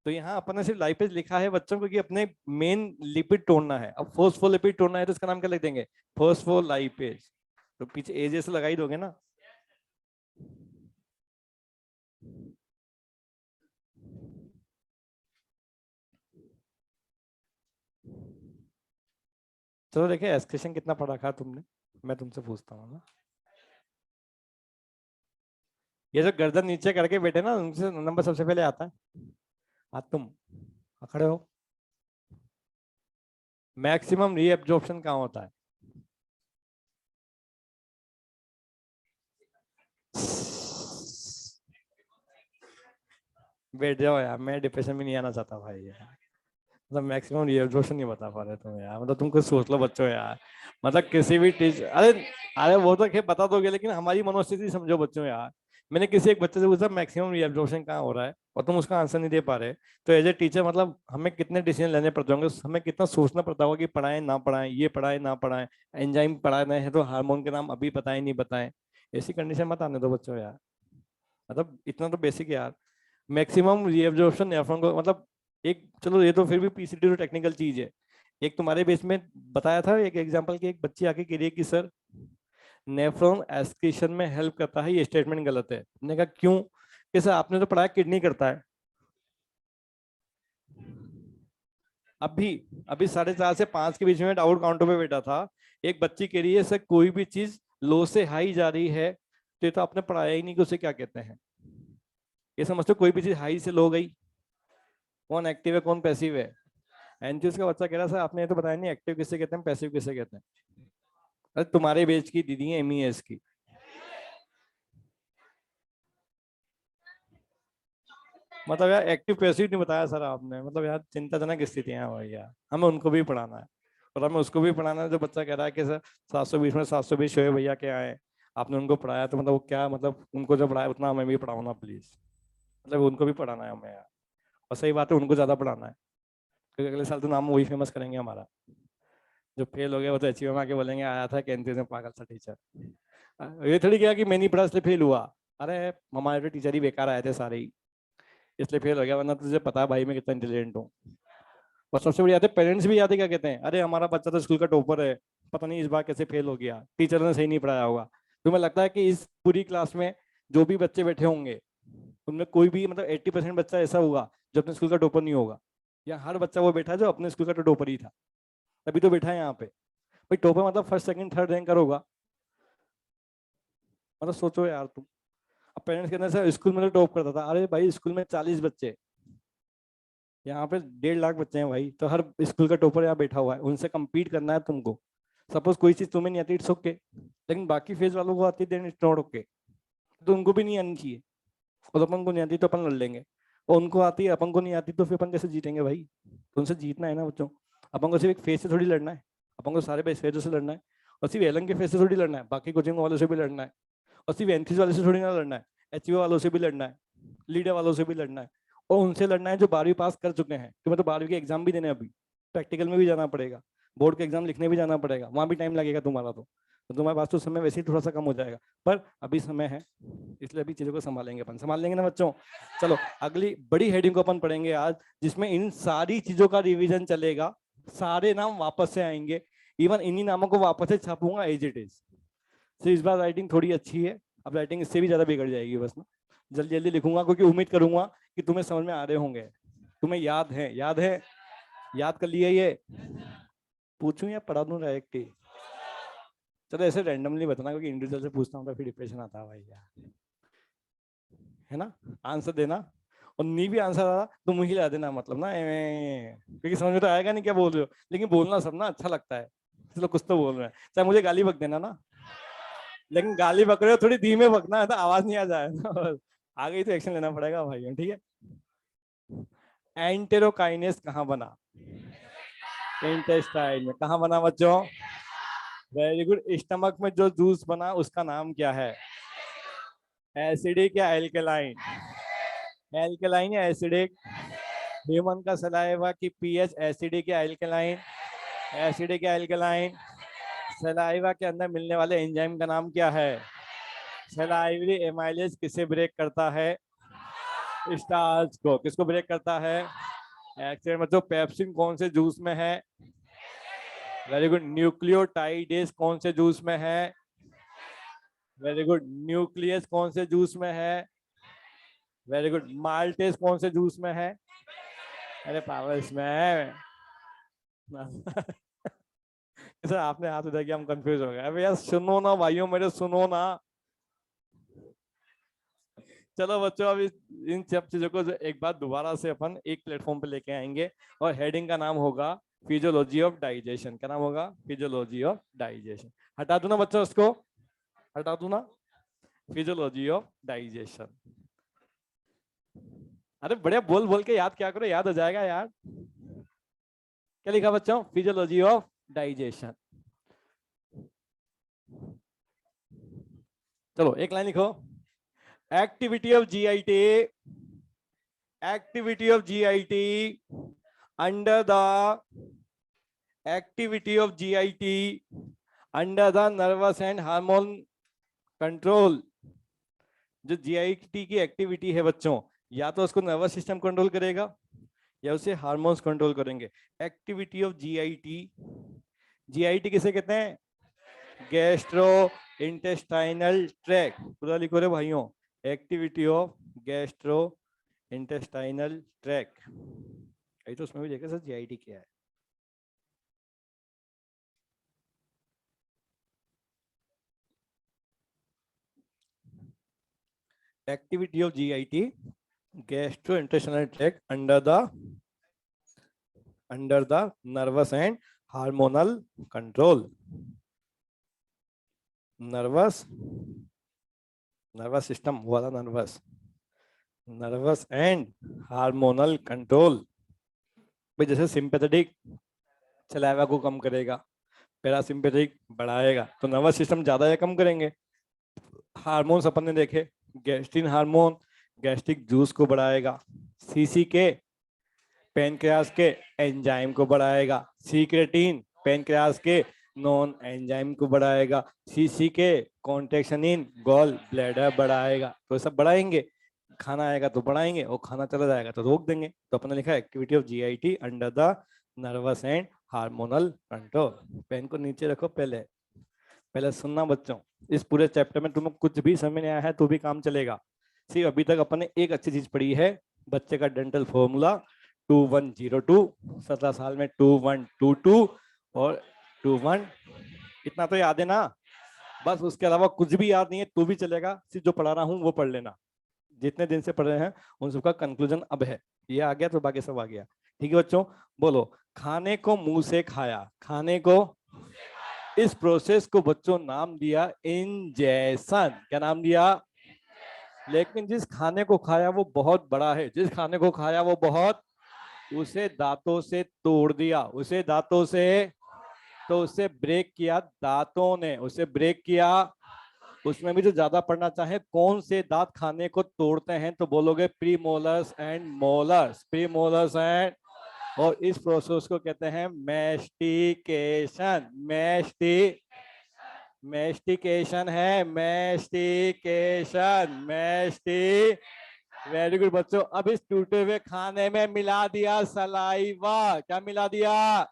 तो यहाँ अपन ने सिर्फ लाइपेज लिखा है बच्चों को कि अपने मेन लिपिड तोड़ना है। अब फोस्फोलिपिड तोड़ना है तो इसका नाम क्या लिख देंगे? फोस्फोलाइपेज। तो पीछे एजे से लगा ही दोगे ना। चलो देखिए एस्केशन कितना पढ़ा रखा तुमने, मैं तुमसे पूछता हूँ ना। ये जो गर्दन नीचे करके बैठे ना, उनसे नंबर सबसे पहले आता है। हाँ तुम खड़े हो। मैक्सिमम रीएब्जॉर्प्शन कहाँ होता है? बैठ जाओ यार, मैं डिप्रेशन में नहीं आना चाहता भाई यार। मतलब मैक्सिमम रीएब्जॉर्प्शन नहीं बता पा रहे तुम यार, मतलब तुम कुछ सोच लो बच्चों यार। मतलब किसी भी टीचर, अरे अरे वो तो खैर बता दोगे, लेकिन हमारी मनोस्थिति समझो बच्चों यार। मैंने किसी एक बच्चे से पूछा मैक्सिमम रीएब्जॉर्प्शन कहाँ हो रहा है, और तुम उसका आंसर नहीं दे पा रहे। तो एज ए टीचर मतलब हमें कितने डिसीजन लेने पड़ते होंगे, हमें कितना सोचना पड़ता होगा कि पढ़ाएं ना पढ़ाएं, ये पढ़ाएं ना पढ़ाएं। एंजाइम पढ़ाना है तो हार्मोन के नाम अभी बताएं नहीं बताएं। ऐसी कंडीशन मत आने दो बच्चों यार। मतलब इतना तो बेसिक यार। मैक्सिमम रीएब्जॉर्प्शन नेफ्रॉन को मतलब, एक चलो ये तो फिर भी पीसीटी तो टेक्निकल चीज है। एक तुम्हारे बेस में बताया था एक एग्जांपल की, एक बच्ची आके कह रही है कि सर नेफ्रॉन एस्क्रीशन में हेल्प करता है, ये स्टेटमेंट गलत है। मैंने कहा क्यों? कि सर आपने तो पढ़ाया किडनी करता है। अभी अभी 4:30 से 5 के बीच में डाउट काउंटर पे बैठा था, एक बच्ची कह रही है सर कोई भी चीज लो से हाई जा रही है तो ये तो आपने पढ़ाया ही नहीं कि उसे क्या कहते हैं। ये समझते हो कोई भी चीज हाई से लो गई, कौन एक्टिव है कौन पैसिव है। एनजीओ का बच्चा कह रहा सर आपने ये तो बताया नहीं एक्टिव किसे कहते हैं पैसिव किसे कहते हैं। अरे तुम्हारे बेच की दीदी है एमईएस की। मतलब यार एक्टिव पैसिव नहीं बताया सर आपने, मतलब यार चिंताजनक स्थितियां हैं भैया, हमें उनको भी पढ़ाना है और हमें उसको भी पढ़ाना है जो बच्चा कह रहा है कि सर 720 में 720 शोएब भैया के आए, आपने उनको पढ़ाया तो मतलब वो क्या, मतलब उनको जो पढ़ाया उतना हमें भी पढ़ाओ ना प्लीज, मतलब उनको भी पढ़ाना है हमें यार। और सही बात है, उनको ज्यादा पढ़ाना है क्योंकि अगले साल तो नाम वही फेमस करेंगे हमारा। जो फेल हो गया वो तो अचीव में आके बोलेंगे आया था कैंटीन में पागल सा टीचर। ये थोड़ी क्या कि मैं नहीं पढ़ा इसलिए फेल हुआ, अरे हमारे तो टीचर ही बेकार आए थे सारे ही इसलिए फेल हो गया, वरना तुझे पता है भाई मैं कितना इंटेलिजेंट हूँ। और सबसे बड़ी बात है पेरेंट्स भी याद है क्या कहते हैं, अरे हमारा बच्चा तो स्कूल का टॉपर है, पता नहीं इस बार कैसे फेल हो गया, टीचर ने सही नहीं पढ़ाया होगा। तुम्हें लगता है कि इस पूरी क्लास में जो भी बच्चे बैठे होंगे उनमें कोई भी मतलब 80% बच्चा ऐसा होगा जो अपने स्कूल का टॉपर नहीं होगा, या हर बच्चा वो बैठा है जो अपने स्कूल का तो टॉपर ही था, तभी तो बैठा है यहाँ पे। भाई टॉपर मतलब फर्स्ट सेकंड थर्ड रैंकर होगा, मतलब सोचो यार तुम। अब पेरेंट्स कहते हैं सर स्कूल में तो टॉप करता था, अरे भाई स्कूल में 40 बच्चे, यहाँ पे 1.5 लाख बच्चे हैं भाई, तो हर स्कूल का टॉपर यहाँ बैठा हुआ है, उनसे कम्पीट करना है तुमको। सपोज कोई चीज तुम्हें नहीं आती इट्स ओके, लेकिन बाकी फेज वालों को आती है देन इट्स नॉट ओके, तो उनको भी नहीं आनी चाहिए। और अपन को नहीं आती तो अपन लड़ लेंगे, और उनको आती है अपन को नहीं आती तो फिर अपन कैसे जीतेंगे भाई। तो उनसे जीतना है ना बच्चों, अपन को सिर्फ एक फेज से थोड़ी लड़ना है, अपन को सारे फेजों से लड़ना है। और सिर्फ एलन के फेज से थोड़ी लड़ना है, बाकी कोचिंग वालों से भी लड़ना है। और सिर्फ एंथीज वाले से थोड़ी ना लड़ना है, एचयू वालों से भी लड़ना है, लीडर वालों से भी लड़ना है। और उनसे लड़ना है जो 12वीं पास कर चुके हैं, तुम्हें तो 12वीं के एग्जाम भी देने हैं अभी, प्रैक्टिकल में भी जाना पड़ेगा, बोर्ड के एग्जाम लिखने भी जाना पड़ेगा, वहां भी टाइम लगेगा तुम्हारा तो तुम्हारे पास तो समय वैसे ही थोड़ा सा कम हो जाएगा, पर अभी समय है इसलिए अभी चीजों को संभालेंगे, अपन संभाल लेंगे ना बच्चों। चलो अगली बड़ी हेडिंग को अपन पढ़ेंगे आज, जिसमें इन सारी चीजों का रिवीजन चलेगा, सारे नाम वापस से आएंगे, इवन इन्हीं नामों को वापस से छापूंगा एज इट इज। तो इस बार राइटिंग थोड़ी अच्छी है, अब राइटिंग इससे भी ज्यादा बिगड़ जाएगी बस ना, जल्दी जल्दी लिखूंगा क्योंकि उम्मीद करूंगा कि तुम्हें समझ में आ रहे होंगे, तुम्हें याद है, याद है, याद कर लिया ये, पूछूं या पढ़ा दूं डायरेक्ट ही। चलो ऐसे रैंडमली बताना क्योंकि इंडिविजुअल से पूछता हूँ तो फिर डिप्रेशन आता है भाई यार, है ना। आंसर देना, और नहीं भी आंसर आ रहा तो मुंह हिला देना, मतलब ना क्योंकि समझ में तो आएगा नहीं क्या बोल रहे हो, लेकिन बोलना सब ना अच्छा लगता है, चलो कुछ तो बोल रहे हैं, चाहे मुझे गाली बक देना ना, लेकिन गाली बक रहे हो थोड़ी धीमे बकना है तो आवाज नहीं आ जाए ना। आगे तो एक्शन लेना पड़ेगा भाई, ठीक है। एंटेरोकाइनेस कहाँ बना, इंटेस्टाइन में कहाँ बना बच्चों, वेरी गुड। स्टमक में जो जूस बना उसका नाम क्या है, एसिडिक या एल्कलाइन, एल्कलाइन या एसिडिक। ह्यूमन का सलाइवा की पीएच एसिडिक या एल्कलाइन, एसिडिक या एल्कलाइन। सलाइवा के अंदर मिलने वाले एंजाइम का नाम क्या है, सलाइवरी एमाइलेज किसे ब्रेक करता है, स्टार्च को। किसको ब्रेक करता है, एक्सीडेंट। मतलब पेप्सिन कौन से जूस में है, वेरी गुड। न्यूक्लियोटाइडेज कौन से जूस में है, वेरी गुड। न्यूक्लियस कौन से जूस में है, वेरी गुड। माल्टेज कौन से जूस में है, अरे पावर इसमें है। सर आपने हाथ उठा के हम कंफ्यूज हो गए, अबे यार सुनो ना भाइयों मेरे, सुनो ना। चलो बच्चों अब इन सब चीजों को एक बार दोबारा से अपन एक प्लेटफॉर्म पे लेके आएंगे, और हेडिंग का नाम होगा फिजियोलॉजी ऑफ डाइजेशन। क्या नाम होगा, फिजियोलॉजी ऑफ डाइजेशन। हटा दू ना बच्चों उसको, हटा दू ना, फिजियोलॉजी ऑफ डाइजेशन। अरे बढ़िया, बोल बोल के याद क्या करो, याद हो जाएगा यार। क्या लिखा बच्चों, फिजियोलॉजी ऑफ डाइजेशन। चलो एक लाइन लिखो, activity of GIT, activity of GIT under the activity of GIT under the nervous and hormone control. जो जीआईटी की एक्टिविटी है बच्चों, या तो उसको नर्वस सिस्टम कंट्रोल करेगा या उसे हार्मोन्स कंट्रोल करेंगे। एक्टिविटी ऑफ जीआईटी, जीआईटी किसे कहते हैं, गैस्ट्रो इंटेस्टाइनल ट्रैक। पूरा लिखो रे भाइयों, activity of gastrointestinal tract. यही तो उसमें भी देखा सर जीआईटी क्या है। Activity of GIT gastrointestinal tract under the nervous and hormonal control. Nervous, nervous system वाला nervous, nervous and hormonal control. भाई जैसे सिंपैथेटिक सलाइवा को कम करेगा, पैरासिम्पैथिक बढ़ाएगा, तो नर्वस सिस्टम ज्यादा या कम करेंगे। हार्मोन्स अपन ने देखे, गैस्ट्रिन हार्मोन गैस्ट्रिक जूस को बढ़ाएगा, सीसी के पैनक्रियास के एंजाइम को बढ़ाएगा, सीक्रेटिन पैनक्रियास के नॉन एंजाइम को बढ़ाएगा, सीसी के कॉन्ट्रैक्शन इन गॉल ब्लैडर बढ़ाएगा। तो सब बढ़ाएंगे, खाना आएगा तो बढ़ाएंगे और खाना चला जाएगा तो रोक देंगे। तो अपने लिखा है activity of GIT under the nervous and hormonal control. Pen को नीचे रखो, पहले पहले सुनना बच्चों, इस पूरे चैप्टर में तुम्हें कुछ भी समझ नहीं आया है तो भी काम चलेगा। सिर्फ अभी तक अपन ने एक अच्छी चीज पढ़ी है, बच्चे का डेंटल फॉर्मूला 2102, 17 साल में 2122 और 21, इतना तो याद है ना। बस उसके अलावा कुछ भी याद नहीं है तो भी चलेगा, सिर्फ जो पढ़ा रहा हूँ वो पढ़ लेना। जितने दिन से पढ़ रहे हैं उन सबका कंक्लूजन अब है, ये आ गया तो बाकी सब आ गया। ठीक है बच्चों, बोलो। खाने को मुंह से खाया, खाने को, इस प्रोसेस को बच्चों नाम दिया इंजेशन। क्या नाम दिया? लेकिन जिस खाने को खाया वो बहुत बड़ा है, जिस खाने को खाया वो बहुत, उसे दांतों से तोड़ दिया, उसे दांतों से, तो उसे ब्रेक किया दांतों ने, उसे ब्रेक किया। उसमें भी जो ज्यादा पढ़ना चाहे, कौन से दांत खाने को तोड़ते हैं, तो बोलोगे premolars and molars, premolars and, और इस प्रोसेस को कहते हैं मैस्टिकेशन। मैस्टिकेशन है, मैस्टिकेशन, वेरी गुड बच्चों। अब इस टूटे हुए खाने में मिला दिया सलाइवा। क्या मिला दिया?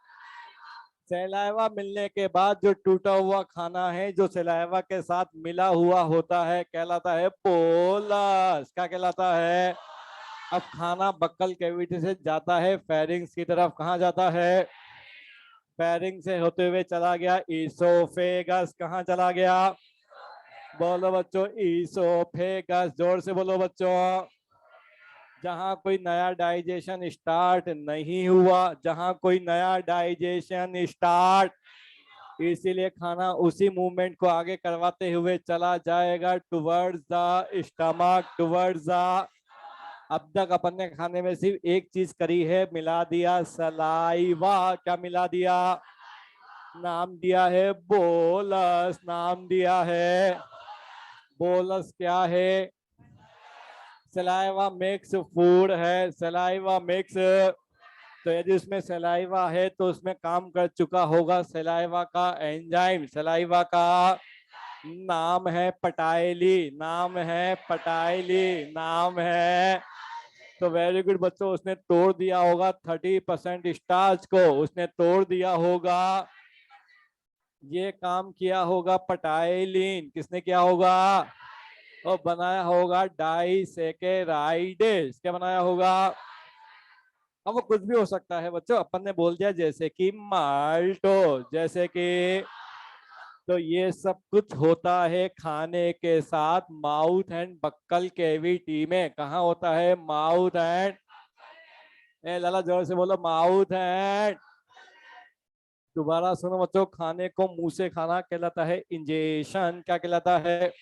सलाइवा मिलने के बाद जो टूटा हुआ खाना है जो सलाइवा के साथ मिला हुआ होता है कहलाता है बोलस। क्या कहलाता है? अब खाना बक्कल कैविटी से जाता है फेरिंग्स की तरफ। कहाँ जाता है? फेरिंग से होते हुए चला गया ईसोफेगस। कहाँ चला गया? बोलो बच्चों, ईसोफेगस। जोर से बोलो बच्चों। जहां कोई नया डाइजेशन स्टार्ट नहीं हुआ, जहां कोई नया डाइजेशन स्टार्ट, इसीलिए खाना उसी मूवमेंट को आगे करवाते हुए चला जाएगा towards the stomach, towards the. अब तक अपन ने खाने में सिर्फ एक चीज करी है, मिला दिया सलाइवा। क्या मिला दिया? नाम दिया है बोलस, नाम दिया है बोलस। क्या है? सलाइवा मिक्स फूड है, सलाइवा मिक्स। तो यदि उसमें सलाइवा है तो उसमें काम कर चुका होगा सलाइवा का एंजाइम। सलाइवा का नाम है पटाइली, नाम है पटाइली, नाम है। तो वेरी गुड बच्चों, उसने तोड़ दिया होगा 30% स्टार्च को, उसने तोड़ दिया होगा। ये काम किया होगा पटाइलिन। किसने किया होगा? और बनाया होगा डाइसेकेराइडेस। क्या बनाया होगा? अब वो कुछ भी हो सकता है बच्चों, अपन ने बोल दिया जैसे कि माल्टो, जैसे कि। तो ये सब कुछ होता है खाने के साथ माउथ एंड बक्कल कैविटी में। कहाँ होता है? माउथ एंड, ए लाला जोर से बोलो, माउथ एंड। दोबारा सुनो बच्चों, खाने को मुंह से खाना कहलाता है इंजेशन। क्या कहलाता है?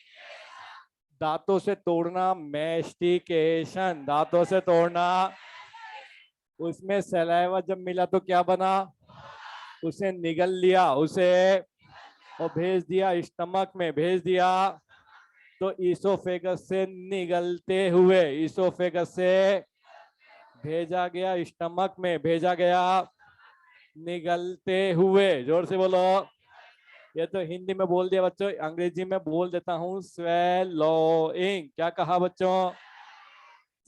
दांतों से तोड़ना मैस्टिकेशन, दांतों से तोड़ना। उसमें सलाइवा जब मिला तो क्या बना? उसे निगल लिया, उसे, और भेज दिया स्टमक में, भेज दिया। तो ईसोफेगस से निगलते हुए, ईसोफेगस से भेजा गया स्टमक में, भेजा गया निगलते हुए। जोर से बोलो। ये तो हिंदी में बोल दिया बच्चों, अंग्रेजी में बोल देता हूँ, स्वेलोइंग। क्या कहा बच्चों?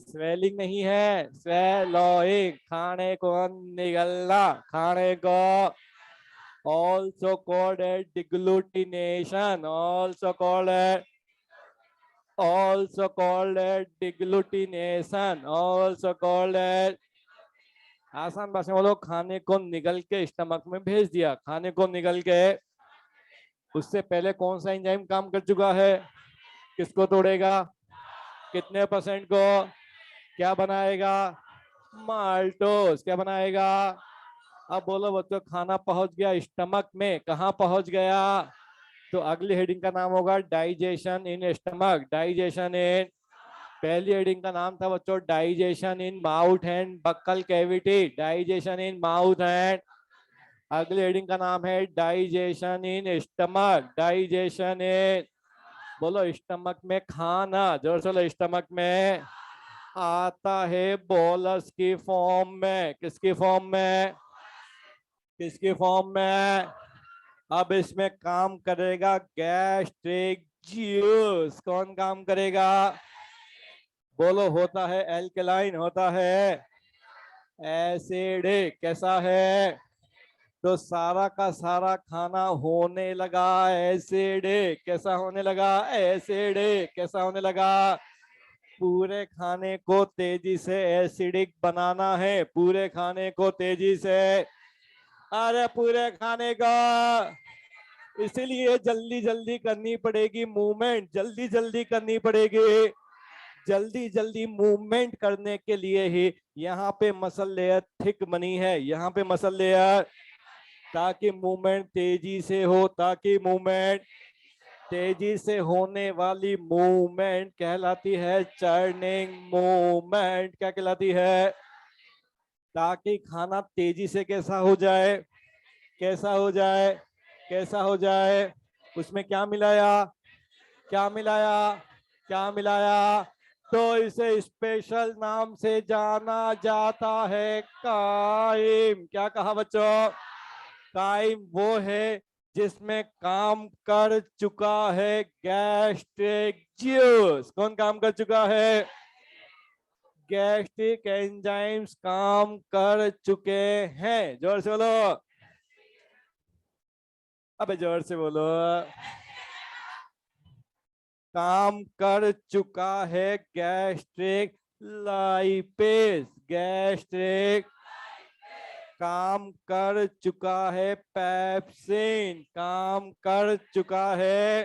स्वेलिंग नहीं है, स्वेलोइंग। खाने को निगलना, खाने को। also called as degglutination, also called as, also called as degglutination, also called as। आसान भाषा में बोलो, खाने को निगल के स्टमक में भेज दिया, खाने को निगल के। उससे पहले कौन सा एंजाइम काम कर चुका है? किसको तोड़ेगा? कितने परसेंट को? क्या बनाएगा? माल्टोस। क्या बनाएगा? अब बोलो बच्चों, खाना पहुंच गया स्टमक में, कहां पहुंच गया? तो अगली हेडिंग का नाम होगा डाइजेशन इन स्टमक, डाइजेशन इन। पहली हेडिंग का नाम था बच्चों digestion in mouth and buccal cavity, digestion in mouth and. अगली हेडिंग का नाम है डाइजेशन इन स्टमक, डाइजेशन इन, बोलो स्टमक में खाना, जोर से बोलो, स्टमक में आता है बोलस की फॉर्म में, किसकी फॉर्म में, किसकी फॉर्म में। अब इसमें काम करेगा गैस्ट्रिक जूस, कौन काम करेगा, बोलो, होता है एल्कलाइन, होता है एसिडिक, कैसा है, तो सारा का सारा खाना होने लगा एसिडिक, कैसा होने लगा, एसिडिक, कैसा होने लगा, पूरे खाने को तेजी से एसिडिक बनाना है, पूरे खाने को तेजी से, अरे पूरे खाने का, इसीलिए जल्दी जल्दी करनी पड़ेगी मूवमेंट, जल्दी जल्दी करनी पड़ेगी, जल्दी जल्दी मूवमेंट करने के लिए ही यहाँ पे मसल लेयर थिक बनी है, यहाँ पे मसल लेयर, ताकि मूवमेंट तेजी से हो, ताकि मूवमेंट तेजी से होने वाली मूवमेंट कहलाती है चर्निंग मूवमेंट, क्या कहलाती है, ताकि खाना तेजी से कैसा हो जाए, कैसा हो जाए, कैसा हो जाए, उसमें क्या मिलाया, क्या मिलाया, क्या मिलाया, तो इसे स्पेशल नाम से जाना जाता है काइम, क्या कहा बच्चों, काइम वो है जिसमें काम कर चुका है गैस्ट्रिक जूस, कौन काम कर चुका है, गैस्ट्रिक एंजाइम्स काम कर चुके हैं, जोर से बोलो, अबे जोर से बोलो, काम कर चुका है गैस्ट्रिक लाइपेज, गैस्ट्रिक, काम कर चुका है पेप्सिन, काम कर चुका है,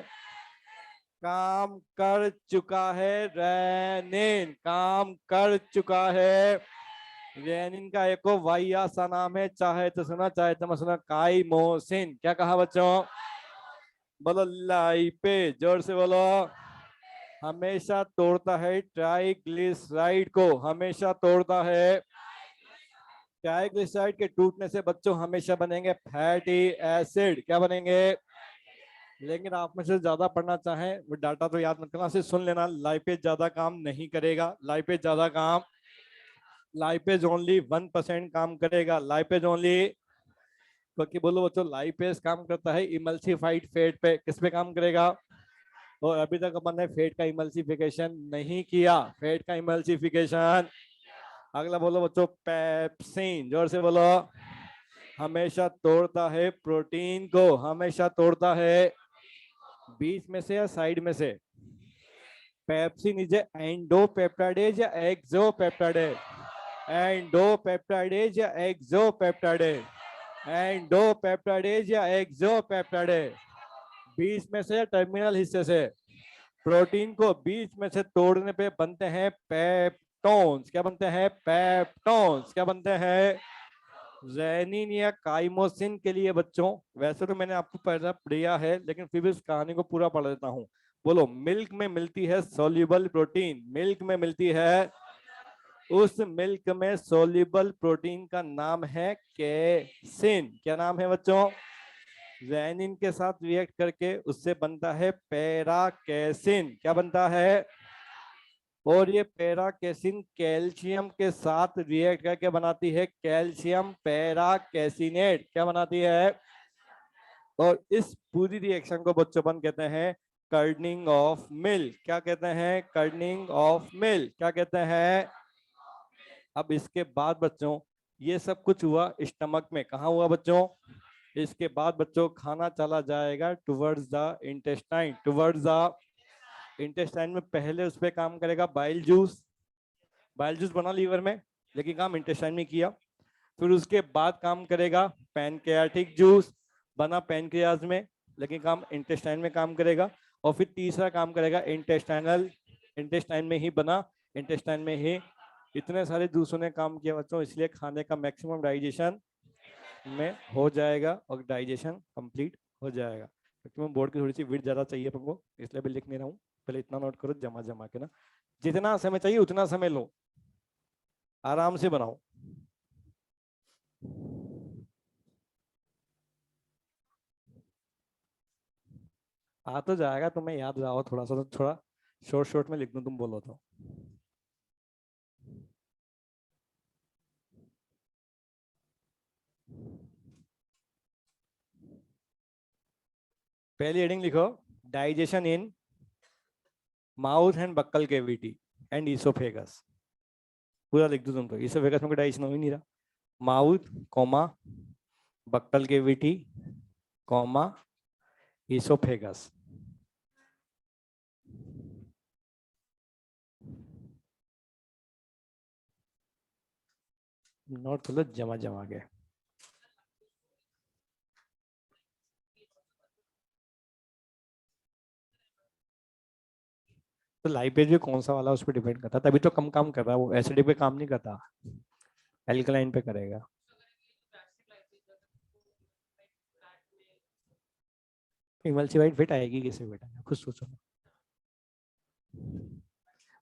काम कर चुका है रेनिन, काम कर चुका है रेनिन का एक वाइया सा नाम है, चाहे तो सुना चाहे तो मत सुना, काइमोसिन, क्या कहा बच्चों, बोलो लाइपेज, जोर से बोलो, हमेशा तोड़ता है ट्राइग्लिसराइड को, हमेशा तोड़ता है, ट्राइग्लिसराइड के टूटने से बच्चों हमेशा बनेंगे फैटी एसिड, क्या बनेंगे, लेकिन आप में से ज्यादा पढ़ना चाहें वो डाटा तो याद मत करना, सिर्फ सुन लेना, लाइपेज ज्यादा काम नहीं करेगा, लाइपेज ज्यादा काम, लाइपेज ओनली 1% काम करेगा, लाइपेज ओनली, क्योंकि बोलो बच्चों लाइपेज काम करता है इमल्सिफाइड फैट पे, किस पे काम करेगा, और अभी तक अपन ने फैट का इमल्सिफिकेशन नहीं किया, फैट का इमल्सिफिकेशन। अगला बोलो बच्चों पेप्सिन, जोर से बोलो, हमेशा तोड़ता है प्रोटीन को, हमेशा तोड़ता है, बीच में से या साइड में से, पेप्सिन इज एंडोपेप्टाइडेज या एक्सोपेप्टाइडेज, एंडोपेप्टाइडेज या एक्सोपेप्टाइडेज, एंडोपेप्टाइडेज या एक्सोपेप्टाइडेज, बीच में से टर्मिनल हिस्से से, प्रोटीन को बीच में से तोड़ने पे बनते हैं पेप्टोन्स, क्या बनते हैं, पेप्टोन्स, क्या बनते हैं, रेनिन या काइमोसिन के लिए बच्चों, वैसे तो मैंने आपको पहला पढ़ा है लेकिन फिर भी इस कहानी को पूरा पढ़ देता हूँ, बोलो मिल्क में मिलती है सोल्यूबल प्रोटीन, मिल्क में मिलती है, उस मिल्क में सोल्यूबल प्रोटीन का नाम है केसिन, क्या नाम है बच्चों, रेनिन के साथ रिएक्ट करके उससे बनता है पैराकेसिन, क्या बनता है, और ये पैराकेसिन कैल्शियम के साथ रिएक्ट करके बनाती है कैल्शियम पैराकेसिनेट, क्या बनाती है, और इस पूरी रिएक्शन को बच्चों अपन कहते हैं कर्डनिंग ऑफ मिल्क, क्या कहते हैं, कर्डनिंग ऑफ मिल्क, क्या कहते हैं। अब इसके बाद बच्चों ये सब कुछ हुआ स्टमक में, कहाँ हुआ बच्चों, इसके बाद बच्चों खाना चला जाएगा towards the intestine, towards the intestine में पहले उस पर काम करेगा बाइल जूस, बाइल जूस बना लीवर में लेकिन काम इंटेस्टाइन में किया, फिर उसके बाद काम करेगा पैनक्रियाटिक जूस, बना पैनक्रियाज में लेकिन काम इंटेस्टाइन में काम करेगा, और फिर तीसरा काम करेगा इंटेस्टाइनल, इंटेस्टाइन में ही बना, इंटेस्टाइन में ही, इतने सारे जूसों ने काम किया बच्चों, इसलिए खाने का मैक्सिमम डाइजेशन में हो जाएगा और डाइजेशन कंप्लीट हो जाएगा। क्योंकि मैं बोर्ड की थोड़ी सी विड्थ ज्यादा चाहिए तुमको, इसलिए भी लिख नहीं रहा हूँ। पहले इतना नोट करो, जमा जमा के ना, जितना समय चाहिए उतना समय लो, आराम से बनाओ। आ तो जाएगा, तुम्हें याद रहा थोड़ा सा, तो थोड़ा शॉर्ट शॉर्ट में लिख दूं, तुम बोलो तो। पहली हेडिंग लिखो, digestion in mouth and buckle cavity and oesophagus. पूरा लिख दो तुम तो, ईसोफेगस में कोई डाइजेशन हो ही नहीं रहा। Mouth comma buccal cavity comma oesophagus. Note कर लो जमा जमा के। तो लाइव पेज भी कौन सा वाला उस पर डिपेंड करता है, तभी तो कम काम कर रहा है वो, एसिडिक पे काम नहीं करता, एल्कलाइन पे करेगा। इमल्सिफाइड फिट आएगी किसे बेटा, खुद सोचो।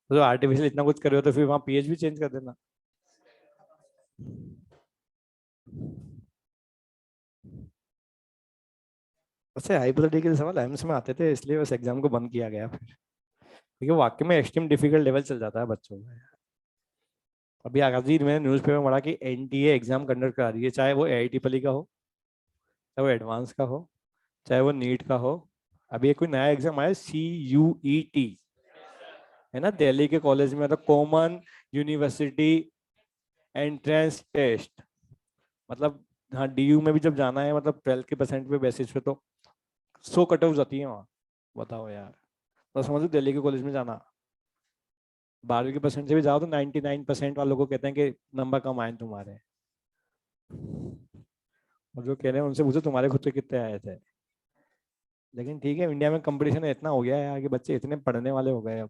तो आर्टिफिशियल इतना कुछ करे हो तो फिर वहां पीएच भी चेंज कर देना। अच्छा, हाइपोथेटिकल सवाल एम्स में आते थे, इसलिए बस एग्जाम को बंद किया गया फिर, क्योंकि वाकई में एक्सट्रीम डिफिकल्ट लेवल चल जाता है बच्चों में। अभी आगाजी मैंने न्यूज़पेपर में पढ़ा कि एनटीए एग्जाम कंडक्ट करा रही है, चाहे वो एआईटी पली का हो, चाहे वो एडवांस का हो, चाहे वो नीट का हो। अभी एक कोई नया एग्जाम आया, CUET, है ना, दिल्ली के कॉलेज में, तो कॉमन यूनिवर्सिटी एंट्रेंस टेस्ट। मतलब हाँ, DU में भी जब जाना है, मतलब 12 के परसेंट पे बेसिस पे, तो 100 कट ऑफ जाती है वहाँ। बताओ यार, तो समझो दिल्ली के कॉलेज में जाना, 12 के परसेंट से भी जाओ तो 99% वालों को कहते हैं कि नंबर कम आए तुम्हारे। और जो कह रहे हैं उनसे पूछो तुम्हारे खुद के कितने आए थे। लेकिन ठीक है, इंडिया में कंपटीशन इतना हो गया है यार कि बच्चे इतने पढ़ने वाले हो गए अब।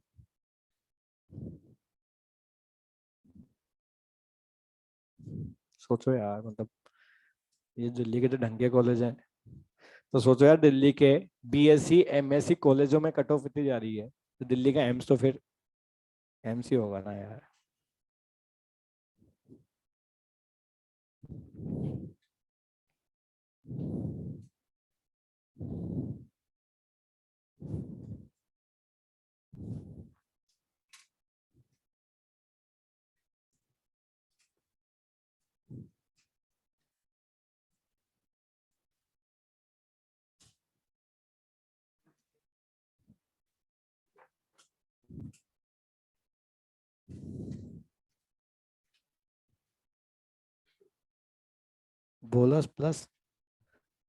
सोचो यार, मतलब ये दिल्ली के जो ढंग के कॉलेज हैं, तो सोचो यार, दिल्ली के BSc MSc कॉलेजों में कट ऑफ इतनी जा रही है, तो दिल्ली का एम्स तो फिर एम्स ही होगा ना यार। बोलस प्लस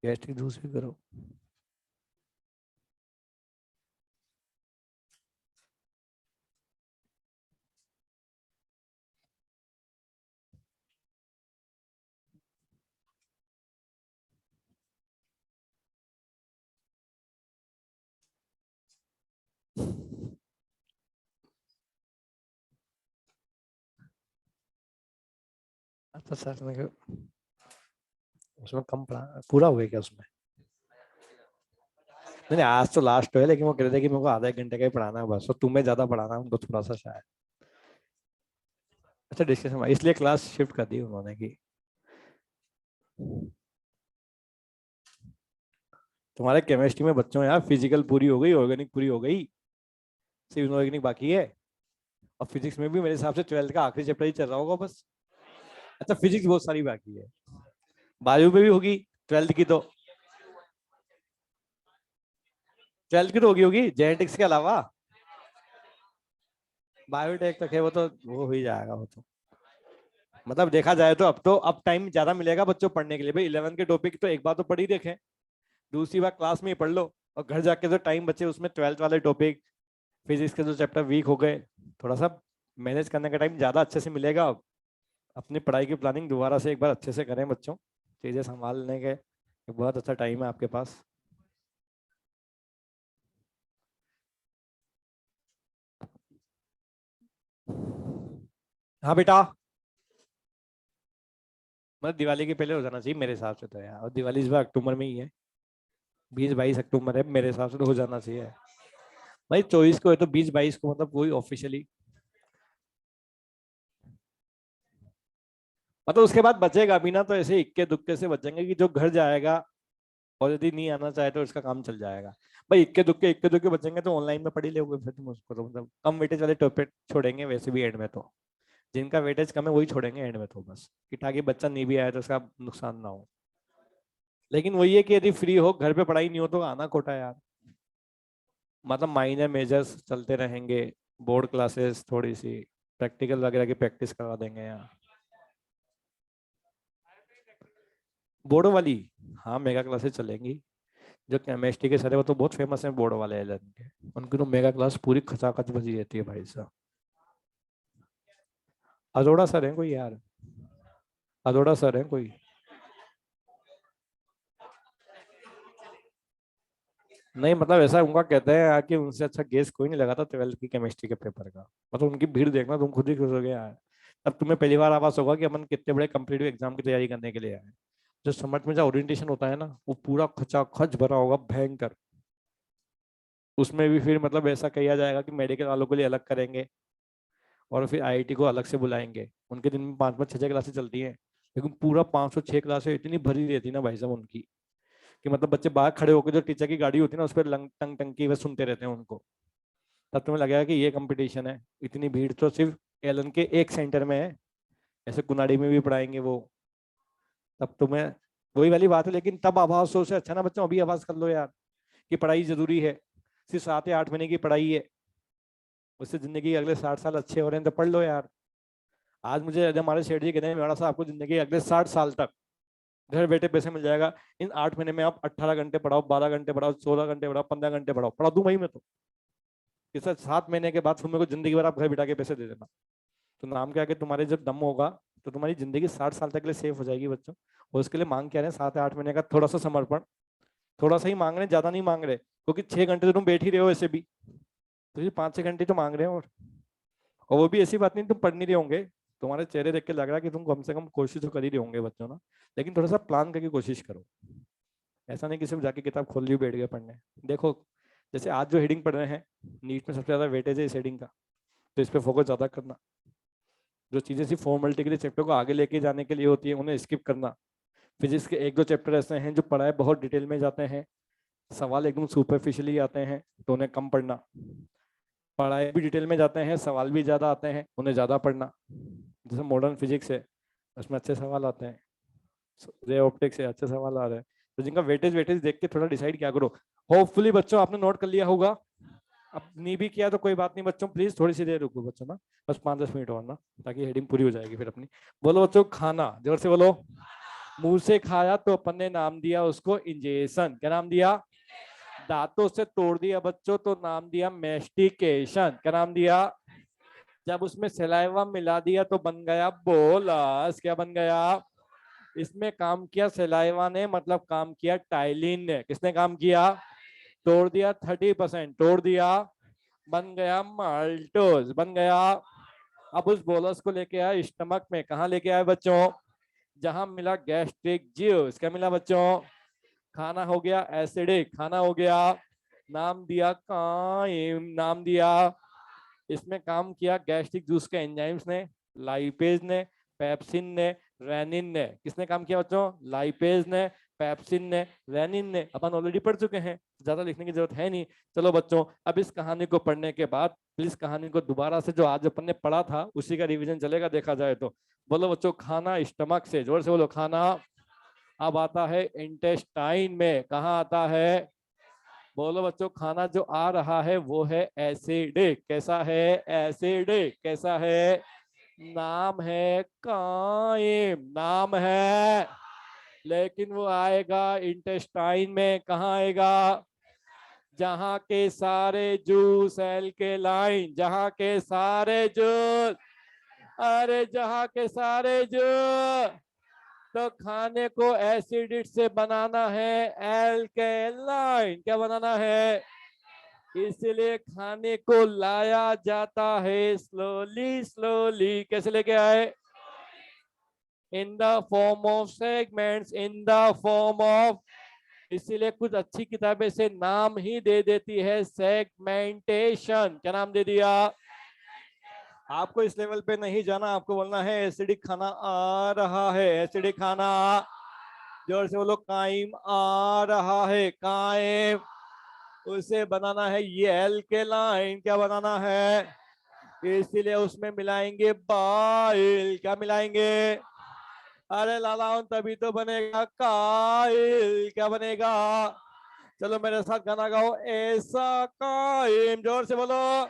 गैस्ट्रिक जूस भी करो। अच्छा सर, मैं उसमें कम पढ़ा, पूरा हो गया क्या उसमें? नहीं नहीं, आज तो लास्ट है, लेकिन वो कह रहे थे कि मेरे को आधा एक घंटे का ही पढ़ाना है बस, और तुम्हें ज्यादा पढ़ाना है उनको थोड़ा सा शायद। अच्छा, डिस्कशन, इसलिए क्लास शिफ्ट कर दी उन्होंने की। तुम्हारे केमिस्ट्री में बच्चों यार, फिजिकल पूरी हो गई, ऑर्गेनिक पूरी हो गई, सिर्फ इनऑर्गेनिक बाकी है। और फिजिक्स में भी मेरे हिसाब से 12th का आखिरी चैप्टर ही चल रहा होगा बस। अच्छा, फिजिक्स बहुत सारी बाकी है, बायो में भी होगी 12th की तो, 12th की तो होगी होगी जेनेटिक्स के अलावा। बायोटेक तक है वो, तो वो हो ही जाएगा वो तो। मतलब देखा जाए तो अब टाइम ज्यादा मिलेगा बच्चों पढ़ने के लिए, भाई 11 के टॉपिक तो एक बार तो पढ़ ही देखें, दूसरी बार क्लास में ही पढ़ लो, और घर जाके जो टाइम बचे उसमें 12th वाले टॉपिक, फिजिक्स के जो चैप्टर वीक हो गए, थोड़ा सा मैनेज करने का टाइम ज्यादा अच्छे से मिलेगा। अब अपनी पढ़ाई की प्लानिंग दोबारा से एक बार अच्छे से करें बच्चों, चीजें संभालने के एक बहुत अच्छा टाइम है आपके पास। हाँ बेटा, मतलब दिवाली के पहले हो जाना चाहिए मेरे हिसाब से तो यार, और दिवाली इस बार अक्टूबर में ही है। 20-22 अक्टूबर है, मेरे हिसाब से तो हो जाना चाहिए भाई। 24 को है तो 20-22 को मतलब वही ऑफिशियली, मतलब उसके बाद बचेगा भी ना, तो ऐसे इक्के दुक्के से बचेंगे कि जो घर जाएगा और यदि नहीं आना चाहे तो इसका काम चल जाएगा। भाई इक्के दुक्के बचेंगे तो ऑनलाइन में पढ़ ही लोगे फिर तुम उसको, तो मतलब कम वेटेज वाले टॉपिक छोड़ेंगे वैसे भी एंड में तो, जिनका वेटेज कम है वही छोड़ेंगे एंड में तो बस, कि ताकि बच्चा नहीं भी आए तो उसका नुकसान ना हो। लेकिन वही है कि यदि फ्री हो, घर पे पढ़ाई नहीं हो तो आना कोटा यार, मतलब माइनर मेजर्स चलते रहेंगे, बोर्ड क्लासेस थोड़ी सी प्रैक्टिकल वगैरह की प्रैक्टिस करवा देंगे यार। बोर्ड वाली, हाँ मेगा क्लासेस चलेंगी। जो केमिस्ट्री के सर है वो तो बहुत फेमस है बोर्ड वाले एलन के, उनकी तो मेगा क्लास पूरी खचाखच बजी रहती है भाई साहब। अरोड़ा सर है कोई यार, अरोड़ा सर है कोई। नहीं मतलब ऐसा उनका कहते हैं यार कि उनसे अच्छा गेस कोई नहीं लगाता 12th की केमिस्ट्री के पेपर का, मतलब उनकी भीड़ देखना तुम खुद ही खुश हो गए यार। अब तुम्हें पहली बार आवाज होगा कि अपन कितने बड़े कम्पिटेटिव एग्जाम की तैयारी करने के लिए आए हैं। जो समझ में जो ओरिएंटेशन होता है ना वो पूरा खचाखच भरा होगा भयंकर। उसमें भी फिर मतलब ऐसा किया जाएगा कि मेडिकल वालों के लिए अलग करेंगे, और फिर आईआईटी को अलग से बुलाएंगे। उनके दिन में 5-5 6-6 क्लासेस चलती हैं, लेकिन पूरा 506 क्लासेस इतनी भरी रहती है ना भाई साहब उनकी, कि मतलब बच्चे बाहर खड़े होकर जो टीचर की गाड़ी होती है ना उस पर लंग टंग टंग की बस सुनते रहते हैं उनको। तब तुम्हें लगेगा कि ये कंपटीशन है। इतनी भीड़ तो सिर्फ एलन के एक सेंटर में है, ऐसे कुनाडी में भी पढ़ाएंगे वो। तब तुम्हें वही वाली बात है, लेकिन तब आवाज हो से अच्छा ना बच्चों अभी आवाज कर लो यार, कि पढ़ाई जरूरी है। सिर्फ 7 या 8 महीने की पढ़ाई है, उससे जिंदगी के अगले 60 साल अच्छे हो रहे हैं तो पढ़ लो यार। आज मुझे हमारे सेठ जी कहते हैं मेवाड़ा साहब आपको जिंदगी के अगले 60 साल तक घर बैठे पैसे मिल जाएगा। इन 8 महीने में आप 18 घंटे पढ़ाओ, 12 घंटे पढ़ाओ, 16 घंटे पढ़ाओ, 15 घंटे पढ़ाओ, पढ़ा दूं भाई मैं तो। कि सर 7 महीने के बाद फिर मेरे को जिंदगी भर आप घर बिठा के पैसे दे देना। तो नाम क्या कि तुम्हारे जब दम होगा तो तुम्हारी जिंदगी 60 साल तक के लिए सेफ हो जाएगी बच्चों। और उसके लिए मांग क्या रहे हैं, 7 या 8 महीने का थोड़ा सा समर्पण। थोड़ा सा ही मांग रहे हैं, ज्यादा नहीं मांग रहे, क्योंकि 6 घंटे तो तुम बैठ ही रहे हो ऐसे भी, तो ये 5-6 घंटे तो मांग रहे हो। और वो भी ऐसी बात नहीं तुम पढ़ नहीं रहे होंगे, तुम्हारे चेहरे देख के लग रहा है कि तुम कम से कम कोशिश तो कर ही रहे होंगे बच्चों ना। लेकिन थोड़ा सा प्लान करके कोशिश करो, ऐसा नहीं कि सिर्फ जाके किताब खोल ली बैठ गए पढ़ने। देखो जैसे आज जो हेडिंग पढ़ रहे हैं, नीट में सबसे ज्यादा वेटेज है इस हेडिंग का, तो इस पर फोकस ज्यादा करना। जो चीजें सिर्फ फॉर्मेलिटी के लिए चैप्टर को आगे लेके जाने के लिए होती है उन्हें स्किप करना। फिजिक्स के 1-2 चैप्टर ऐसे हैं जो पढ़ाए बहुत डिटेल में जाते हैं, सवाल एकदम सुपरफिशियली आते हैं, तो उन्हें कम पढ़ना। पढ़ाई भी डिटेल में जाते हैं, सवाल भी ज्यादा आते हैं, उन्हें ज्यादा पढ़ना। जैसे मॉडर्न फिजिक्स है, उसमें अच्छे सवाल आते हैं, रे ऑप्टिक्स से अच्छे सवाल आ रहे हैं। तो जिनका वेटेज वेटेज देख के थोड़ा डिसाइड क्या करो। होपफुली बच्चों आपने नोट कर लिया होगा। अब नहीं भी किया तो कोई बात नहीं बच्चों, प्लीज थोड़ी सी देर रुको बच्चों ना, बस 5-10 मिनट और ना, ताकि हेडिंग पूरी हो जाएगी फिर अपनी। बोलो बच्चों खाना, जोर से बोलो। मुंह से खाया तो अपन ने नाम दिया उसको इंजेशन, क्या नाम दिया? दांतों से तोड़ दिया बच्चों तो नाम दिया मेस्टिकेशन, क्या नाम दिया? जब उसमें सलाइवा मिला दिया तो बन गया बोलस, क्या बन गया? इसमें काम किया सलाइवा ने, मतलब काम किया टाइलिन ने। किसने काम किया? तोड़ दिया 30%, तोड़ दिया, बन गया माल्टोज, बन गया। अब उस बोलस को लेके आया स्टमक में, कहा लेके आए बच्चों? जहां मिला गैस्ट्रिक ज्यूस, क्या मिला बच्चों? खाना हो गया एसिडिक, खाना हो गया, नाम दिया काइम, नाम दिया। इसमें काम किया गैस्ट्रिक जूस के एंजाइम्स ने, लाइपेज ने, पेप्सिन ने, रेनिन ने। किसने काम किया बच्चों? लाइपेज ने, पेप्सिन ने, रेनिन ने। अपन ऑलरेडी पढ़ चुके हैं, ज्यादा लिखने की जरूरत है नहीं। चलो बच्चों अब इस कहानी को पढ़ने के बाद प्लीज कहानी को दोबारा से जो आज अपन ने पढ़ा था उसी का रिवीजन चलेगा देखा जाए तो। बोलो बच्चों खाना स्टमक से, जोर से बोलो खाना अब आता है इंटेस्टाइन में। कहाँ आता है? बोलो बच्चों खाना जो आ रहा है वो है एसिडिक। कैसा है? एसिडिक। कैसा है? नाम है काइम, नाम है, लेकिन वो आएगा इंटेस्टाइन में। कहाँ आएगा? जहां के सारे जूस एल्केलाइन, जहां के सारे जूस, अरे जहां के सारे जूस, तो खाने को एसिडिक से बनाना है एल्केलाइन। क्या बनाना है? इसलिए खाने को लाया जाता है स्लोली स्लोली। कैसे लेके आए? In the form of segments, in the form of इसीलिए कुछ अच्छी किताबें से नाम ही दे देती है सेगमेंटेशन। क्या नाम दे दिया? आपको इस लेवल पे नहीं जाना, आपको बोलना है एसिडिक खाना आ रहा है, एसिडिक खाना। जोर से बोलो, काइम आ रहा है, काइम। उसे बनाना है ये एल्केलाइन। क्या बनाना है? इसीलिए उसमें मिलाएंगे बाइल। क्या मिलाएंगे? अरे लाला तभी तो बनेगा काइल। क्या बनेगा? चलो मेरे साथ गाना गाओ, ऐसा काइम। जोर से बोलो,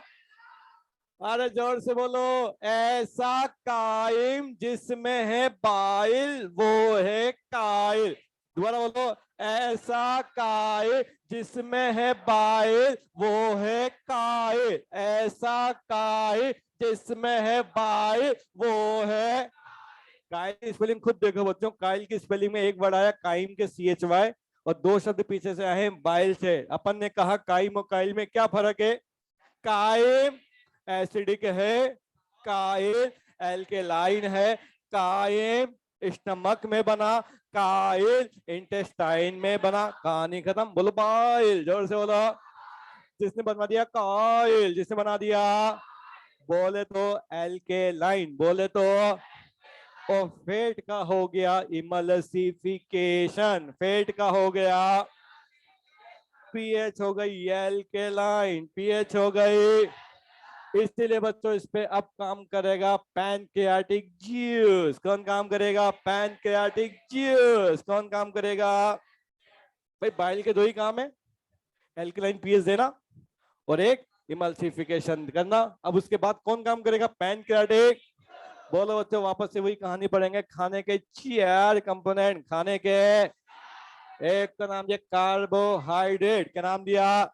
अरे जोर से बोलो, ऐसा काइम जिसमें है बाइल वो है काइल। दोबारा बोलो, ऐसा काइल जिसमें है बाइल वो है काइल। ऐसा काइल जिसमें है बाइल वो है काइल। की स्पेलिंग खुद देखो बच्चों, काइल की स्पेलिंग में एक वर्ड आया काइम के CHY और दो शब्द पीछे से आए बाइल से। अपन ने कहा काइम और काइल में क्या फर्क है? काइम एसिडिक है, काइल एल्केलाइन है। काइम स्टमक में बना, काइल इंटेस्टाइन में बना। कहानी खत्म। बोलो बाइल, जोर से बोलो। जिसने बना दिया काइल, जिसने बना दिया, बोले तो एल्केलाइन, बोले तो। और फेट का हो गया इमल्सिफिकेशन, फेट का हो गया पीएच हो गई एल्केलाइन, पीएच हो गई। इसलिए बच्चों इस पे अब काम करेगा पैनक्रियाटिक जूस। कौन काम करेगा? Pancreatic juice. कौन काम करेगा? भाई बाइल के दो ही काम है, एल्कलाइन पीएच देना और एक इमल्सिफिकेशन करना। अब उसके बाद कौन काम करेगा? पैनक्रियाटिक। बोलो बच्चों, वापस से वही कहानी पढ़ेंगे। खाने के 4 कंपोनेंट, खाने के। एक का नाम दिया कार्बोहाइड्रेट। क्या नाम दिया?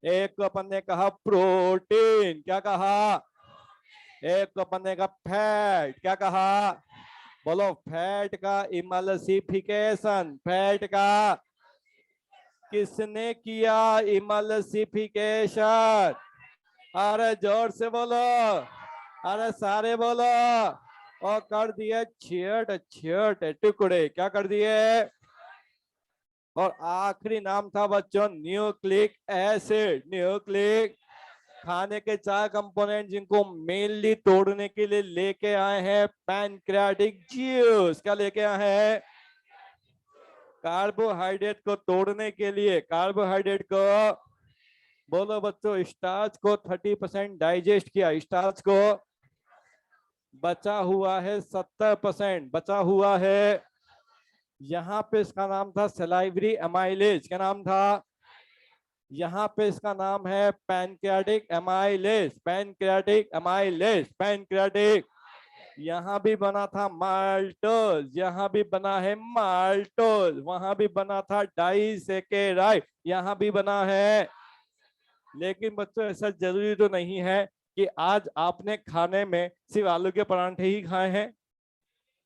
एक को अपन ने कहा प्रोटीन। क्या कहा? एक को अपन ने कहा फैट। क्या कहा? बोलो, फैट का इमल्सिफिकेशन। फैट का किसने किया इमल्सिफिकेशन? अरे जोर से बोलो, अरे सारे बोलो। और कर दिए छोटे छोटे टुकड़े। क्या कर दिए? और आखिरी नाम था बच्चों न्यूक्लिक एसिड। न्यूक्लिक। खाने के 4 कंपोनेंट जिनको मेनली तोड़ने के लिए लेके आए हैं पैनक्रियाटिक जूस। क्या लेके आए हैं? कार्बोहाइड्रेट को तोड़ने के लिए, कार्बोहाइड्रेट को। बोलो बच्चों, स्टार्च को 30% डाइजेस्ट किया, स्टार्च को। बचा हुआ है 70%, बचा हुआ है। यहाँ पे इसका नाम था सलाइवरी एमाइलेज। क्या नाम था? यहाँ पे इसका नाम है pancreatic amylase, pancreatic amylase, pancreatic. यहाँ भी बना था माल्टोज, यहाँ भी बना है माल्टोज। वहां भी बना था डाइसेकेराइड, यहाँ भी बना है। लेकिन बच्चों ऐसा जरूरी तो नहीं है कि आज आपने खाने में सिर्फ आलू के परांठे ही खाए हैं।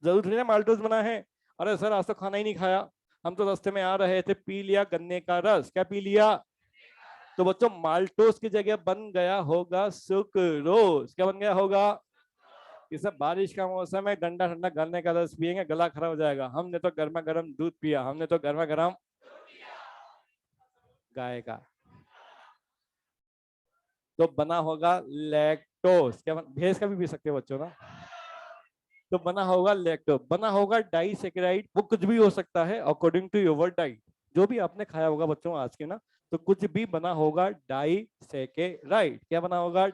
जरूर नहीं ना माल्टोज बना है। अरे सर आज तो खाना ही नहीं खाया, हम तो रास्ते में आ रहे थे, पी लिया गन्ने का रस। क्या पी लिया? तो बच्चों माल्टोज की जगह बन गया होगा सुक्रोज। क्या बन गया होगा? ये सब बारिश का मौसम है, ठंडा ठंडा गन्ने का रस पिएंगे, गला खराब हो जाएगा। हमने तो गर्मा गर्म दूध पिया, हमने तो गर्मा गर्म गाय का। तो बना होगा लैक्टोज। क्या भैंस का भी पी सकते हो बच्चों ना। तो बना होगा लैक्टोज, बना होगा डाइसेकेराइड। वो कुछ भी हो सकता है अकॉर्डिंग टू योर डाइट। जो भी आपने खाया होगा बच्चों आज के ना, तो कुछ भी बना होगा डाइसेकेराइड। क्या बना होगा?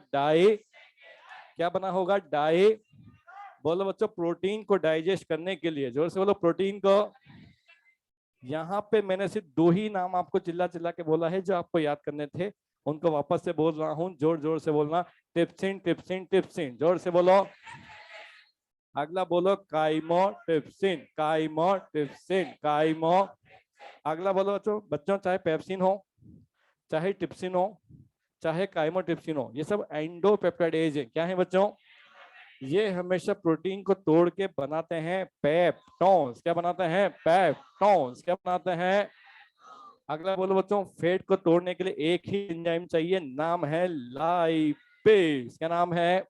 क्या बना होगा? बोलो बच्चों, प्रोटीन को डाइजेस्ट करने के लिए, जोर से बोलो, प्रोटीन को। यहाँ पे मैंने सिर्फ 2 ही नाम आपको चिल्ला चिल्ला के बोला है जो आपको याद करने थे, उनको वापस से बोल रहा हूँ। जोर जोर से बोलना, टिप्सिन टिप्सिन टिप्सिन। जोर से बोलो। अगला बोलो काइमोटिप्सिन, काइमोटिप्सिन, काइमो। अगला बोलो बच्चों, बच्चों चाहे पेप्सिन हो, चाहे टिप्सिन हो, चाहे काइमोटिप्सिन हो, ये सब एंडोपेप्टाइडेज है। क्या है बच्चों? ये हमेशा प्रोटीन को तोड़ के बनाते हैं पेप्टोन्स। क्या बनाते हैं? पेप्टोन्स। क्या बनाते हैं? अगला बोलो बच्चों, फैट को तोड़ने के लिए एक ही एंजाइम चाहिए, नाम है लाइपेज। क्या नाम है?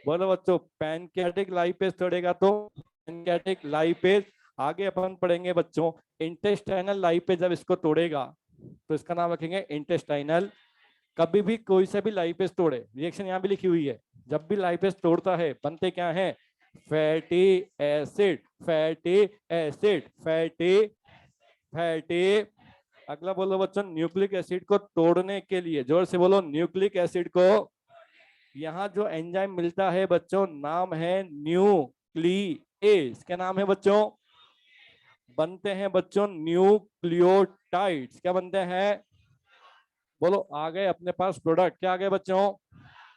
बोलो बच्चों, पैनक्रियाटिक लाइपेज तोड़ेगा तो पैनक्रियाटिक लाइपेज। आगे अपन पढ़ेंगे बच्चों इंटेस्टाइनल लाइपेज जब इसको तोड़ेगा तो इसका नाम रखेंगे इंटेस्टाइनल। कभी भी कोई सा भी लाइपेज तोड़े, रिएक्शन यहाँ भी लिखी हुई है, जब भी लाइपेज तोड़ता है बनते क्या है, fatty acid, fatty acid, fatty fatty. अगला बोलो बच्चों न्यूक्लिक एसिड को तोड़ने के लिए, जोर से बोलो न्यूक्लिक एसिड को, यहाँ जो एंजाइम मिलता है बच्चों नाम है न्यूक्लिएज। क्या नाम है बच्चों, बनते हैं बच्चों न्यूक्लियोटाइड्स। क्या बनते हैं, बोलो आ गए अपने पास प्रोडक्ट, क्या आ गए बच्चों,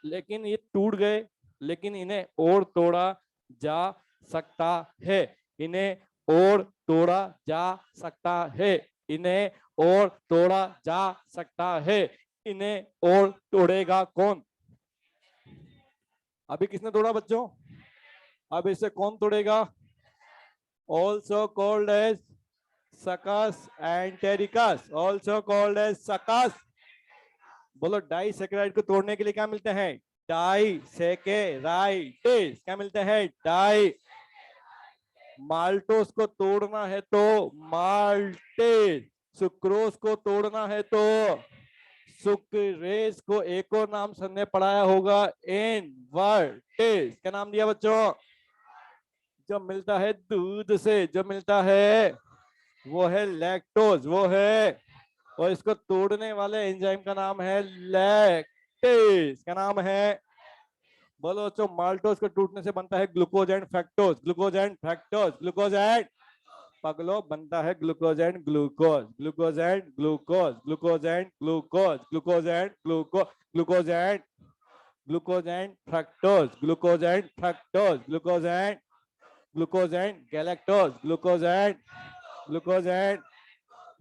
लेकिन ये टूट गए, लेकिन इन्हें और तोड़ा जा सकता है, इन्हें और तोड़ा जा सकता है, इन्हें और तोड़ा जा सकता है, इन्हें और तोड़ेगा कौन, अभी किसने तोड़ा बच्चों, अब इसे कौन तोड़ेगा, ऑल्सो कॉल्ड एज सकस एंड टेरिकस, ऑल्सो कॉल्ड एज सकस। बोलो डाइसैकेराइड को तोड़ने के लिए क्या मिलते हैं, डाइसैकेराइड्स। क्या मिलते हैं, डाई। माल्टोस को तोड़ना है तो माल्टेज, सुक्रोज को तोड़ना है तो सुक्रेज को एक और नाम सर ने पढ़ाया होगा इनवर्टेज। क्या नाम दिया बच्चों, जो मिलता है दूध से, जो मिलता है वो है लैक्टोज, वो है, और इसको तोड़ने वाले एंजाइम का नाम है लैक्टेज। क्या नाम है, बोलो बच्चों माल्टोज को टूटने से बनता है glucose and fructose, glucose and fructose, glucose and पगलो बनता है glucose and glucose, glucose and glucose, glucose and glucose, glucose and glucose, glucose and glucose and fructose, glucose and fructose, glucose and glucose and galactose, glucose and glucose and.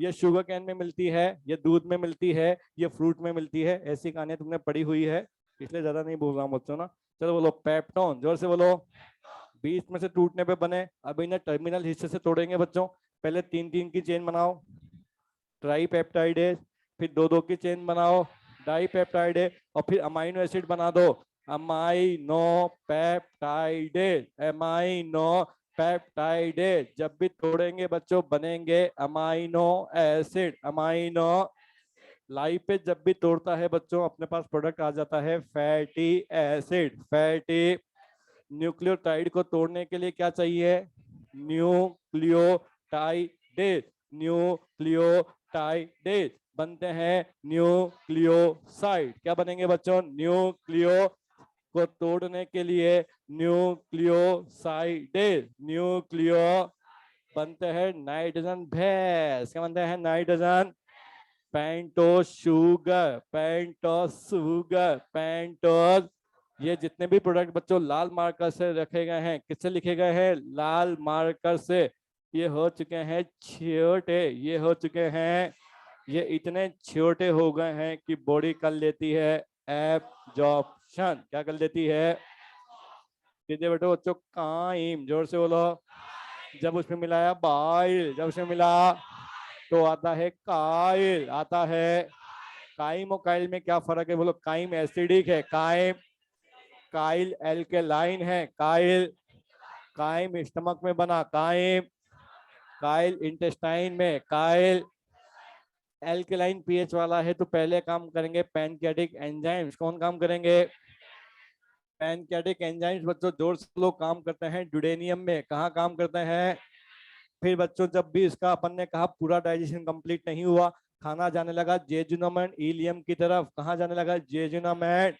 ये शुगर कैन में मिलती है, ये दूध में मिलती है, ये फ्रूट में मिलती है, ऐसी कहानियां तुमने पढ़ी हुई है, इसलिए ज्यादा नहीं बोल रहा हूँ बच्चों ना। चलो बोलो पेप्टोन, जोर से बोलो, बीच में से टूटने पे बने, अब इन्हें टर्मिनल हिस्से से तोड़ेंगे बच्चों, पहले 3-3 की चेन बनाओ ट्राई पेप्टाइडेज, फिर 2-2 की चेन बनाओ डाई पेप्टाइडेज, और फिर अमाइनो एसिड बना दो अमाइनो पेप्टाइडेज, अमाइनो पेप्टाइडेज। जब भी तोड़ेंगे बच्चों बनेंगे अमाइनो एसिड, अमाइनो। लाइपेज जब भी तोड़ता है बच्चों अपने पास प्रोडक्ट आ जाता है फैटी एसिड, फैटी। न्यूक्लियोटाइड को तोड़ने के लिए क्या चाहिए, न्यूक्लियोटाइडेज, न्यूक्लियोटाइडेज बनते हैं न्यूक्लियोसाइड। क्या बनेंगे बच्चों, न्यूक्लियो को तोड़ने के लिए न्यूक्लियोसाइडेज, न्यूक्लियो बनते हैं नाइट्रोजन बेस। क्या बनते हैं, nitrogen pentose sugar, pentose sugar, pentose. ये जितने भी प्रोडक्ट बच्चों लाल मार्कर से रखे गए हैं, किससे लिखे गए हैं, लाल मार्कर से, ये हो चुके हैं छोटे, ये हो चुके हैं, ये इतने छोटे हो गए हैं कि बॉडी कर लेती है एब्जॉर्प्शन। क्या कर लेती है, सीधे बैठो बच्चों, काइम, जोर से बोलो, जब उसमें मिलाया बाइल, जब उसमें मिला तो आता है काइल, आता है। काइम और काइल में क्या फर्क है, बोलो, काइम एसिडिक है, काइम, काइल एल्केलाइन है, काइल, काइम स्टमक में बना, काइम, काइल इंटेस्टाइन में, काइल एल्केलाइन पीएच वाला है तो पहले काम करेंगे पैनक्रियाटिक एंजाइम्स। कौन काम करेंगे, पैनक्रियाटिक एंजाइम्स बच्चों जोर से लोग काम करते हैं ड्यूडेनियम में। कहाँ काम करते हैं, फिर बच्चों जब भी इसका अपन ने कहा पूरा डाइजेशन कंप्लीट नहीं हुआ, खाना जाने लगा जेजुनम एंड इलियम की तरफ। कहाँ जाने लगा, जेजुनम एंड,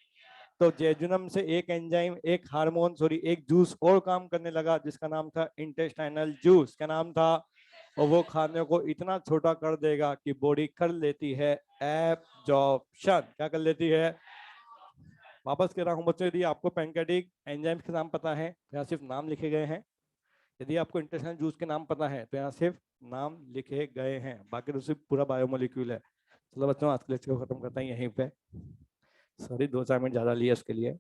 तो जेजुनम से एक एंजाइम, एक हार्मोन, सॉरी एक जूस और काम करने लगा जिसका नाम था इंटेस्टाइनल जूस। क्या नाम था, और वो खाने को इतना छोटा कर देगा कि बॉडी कर लेती है एब्जॉर्प्शन। क्या कर लेती है, वापस कह रहा हूं बच्चों, यदि आपको पैनक्रियाटिक एंजाइम्स के नाम पता है तो यहाँ सिर्फ नाम लिखे गए हैं, यदि आपको इंटेस्टाइनल जूस के नाम पता है तो यहाँ सिर्फ नाम लिखे गए हैं, बाकी तो सिर्फ पूरा बायोमोलिक्यूल है। चलो बच्चों आज के लेक्चर को खत्म करते हैं यहीं पे, सॉरी 2-4 मिनट ज्यादा लिया इसके लिए।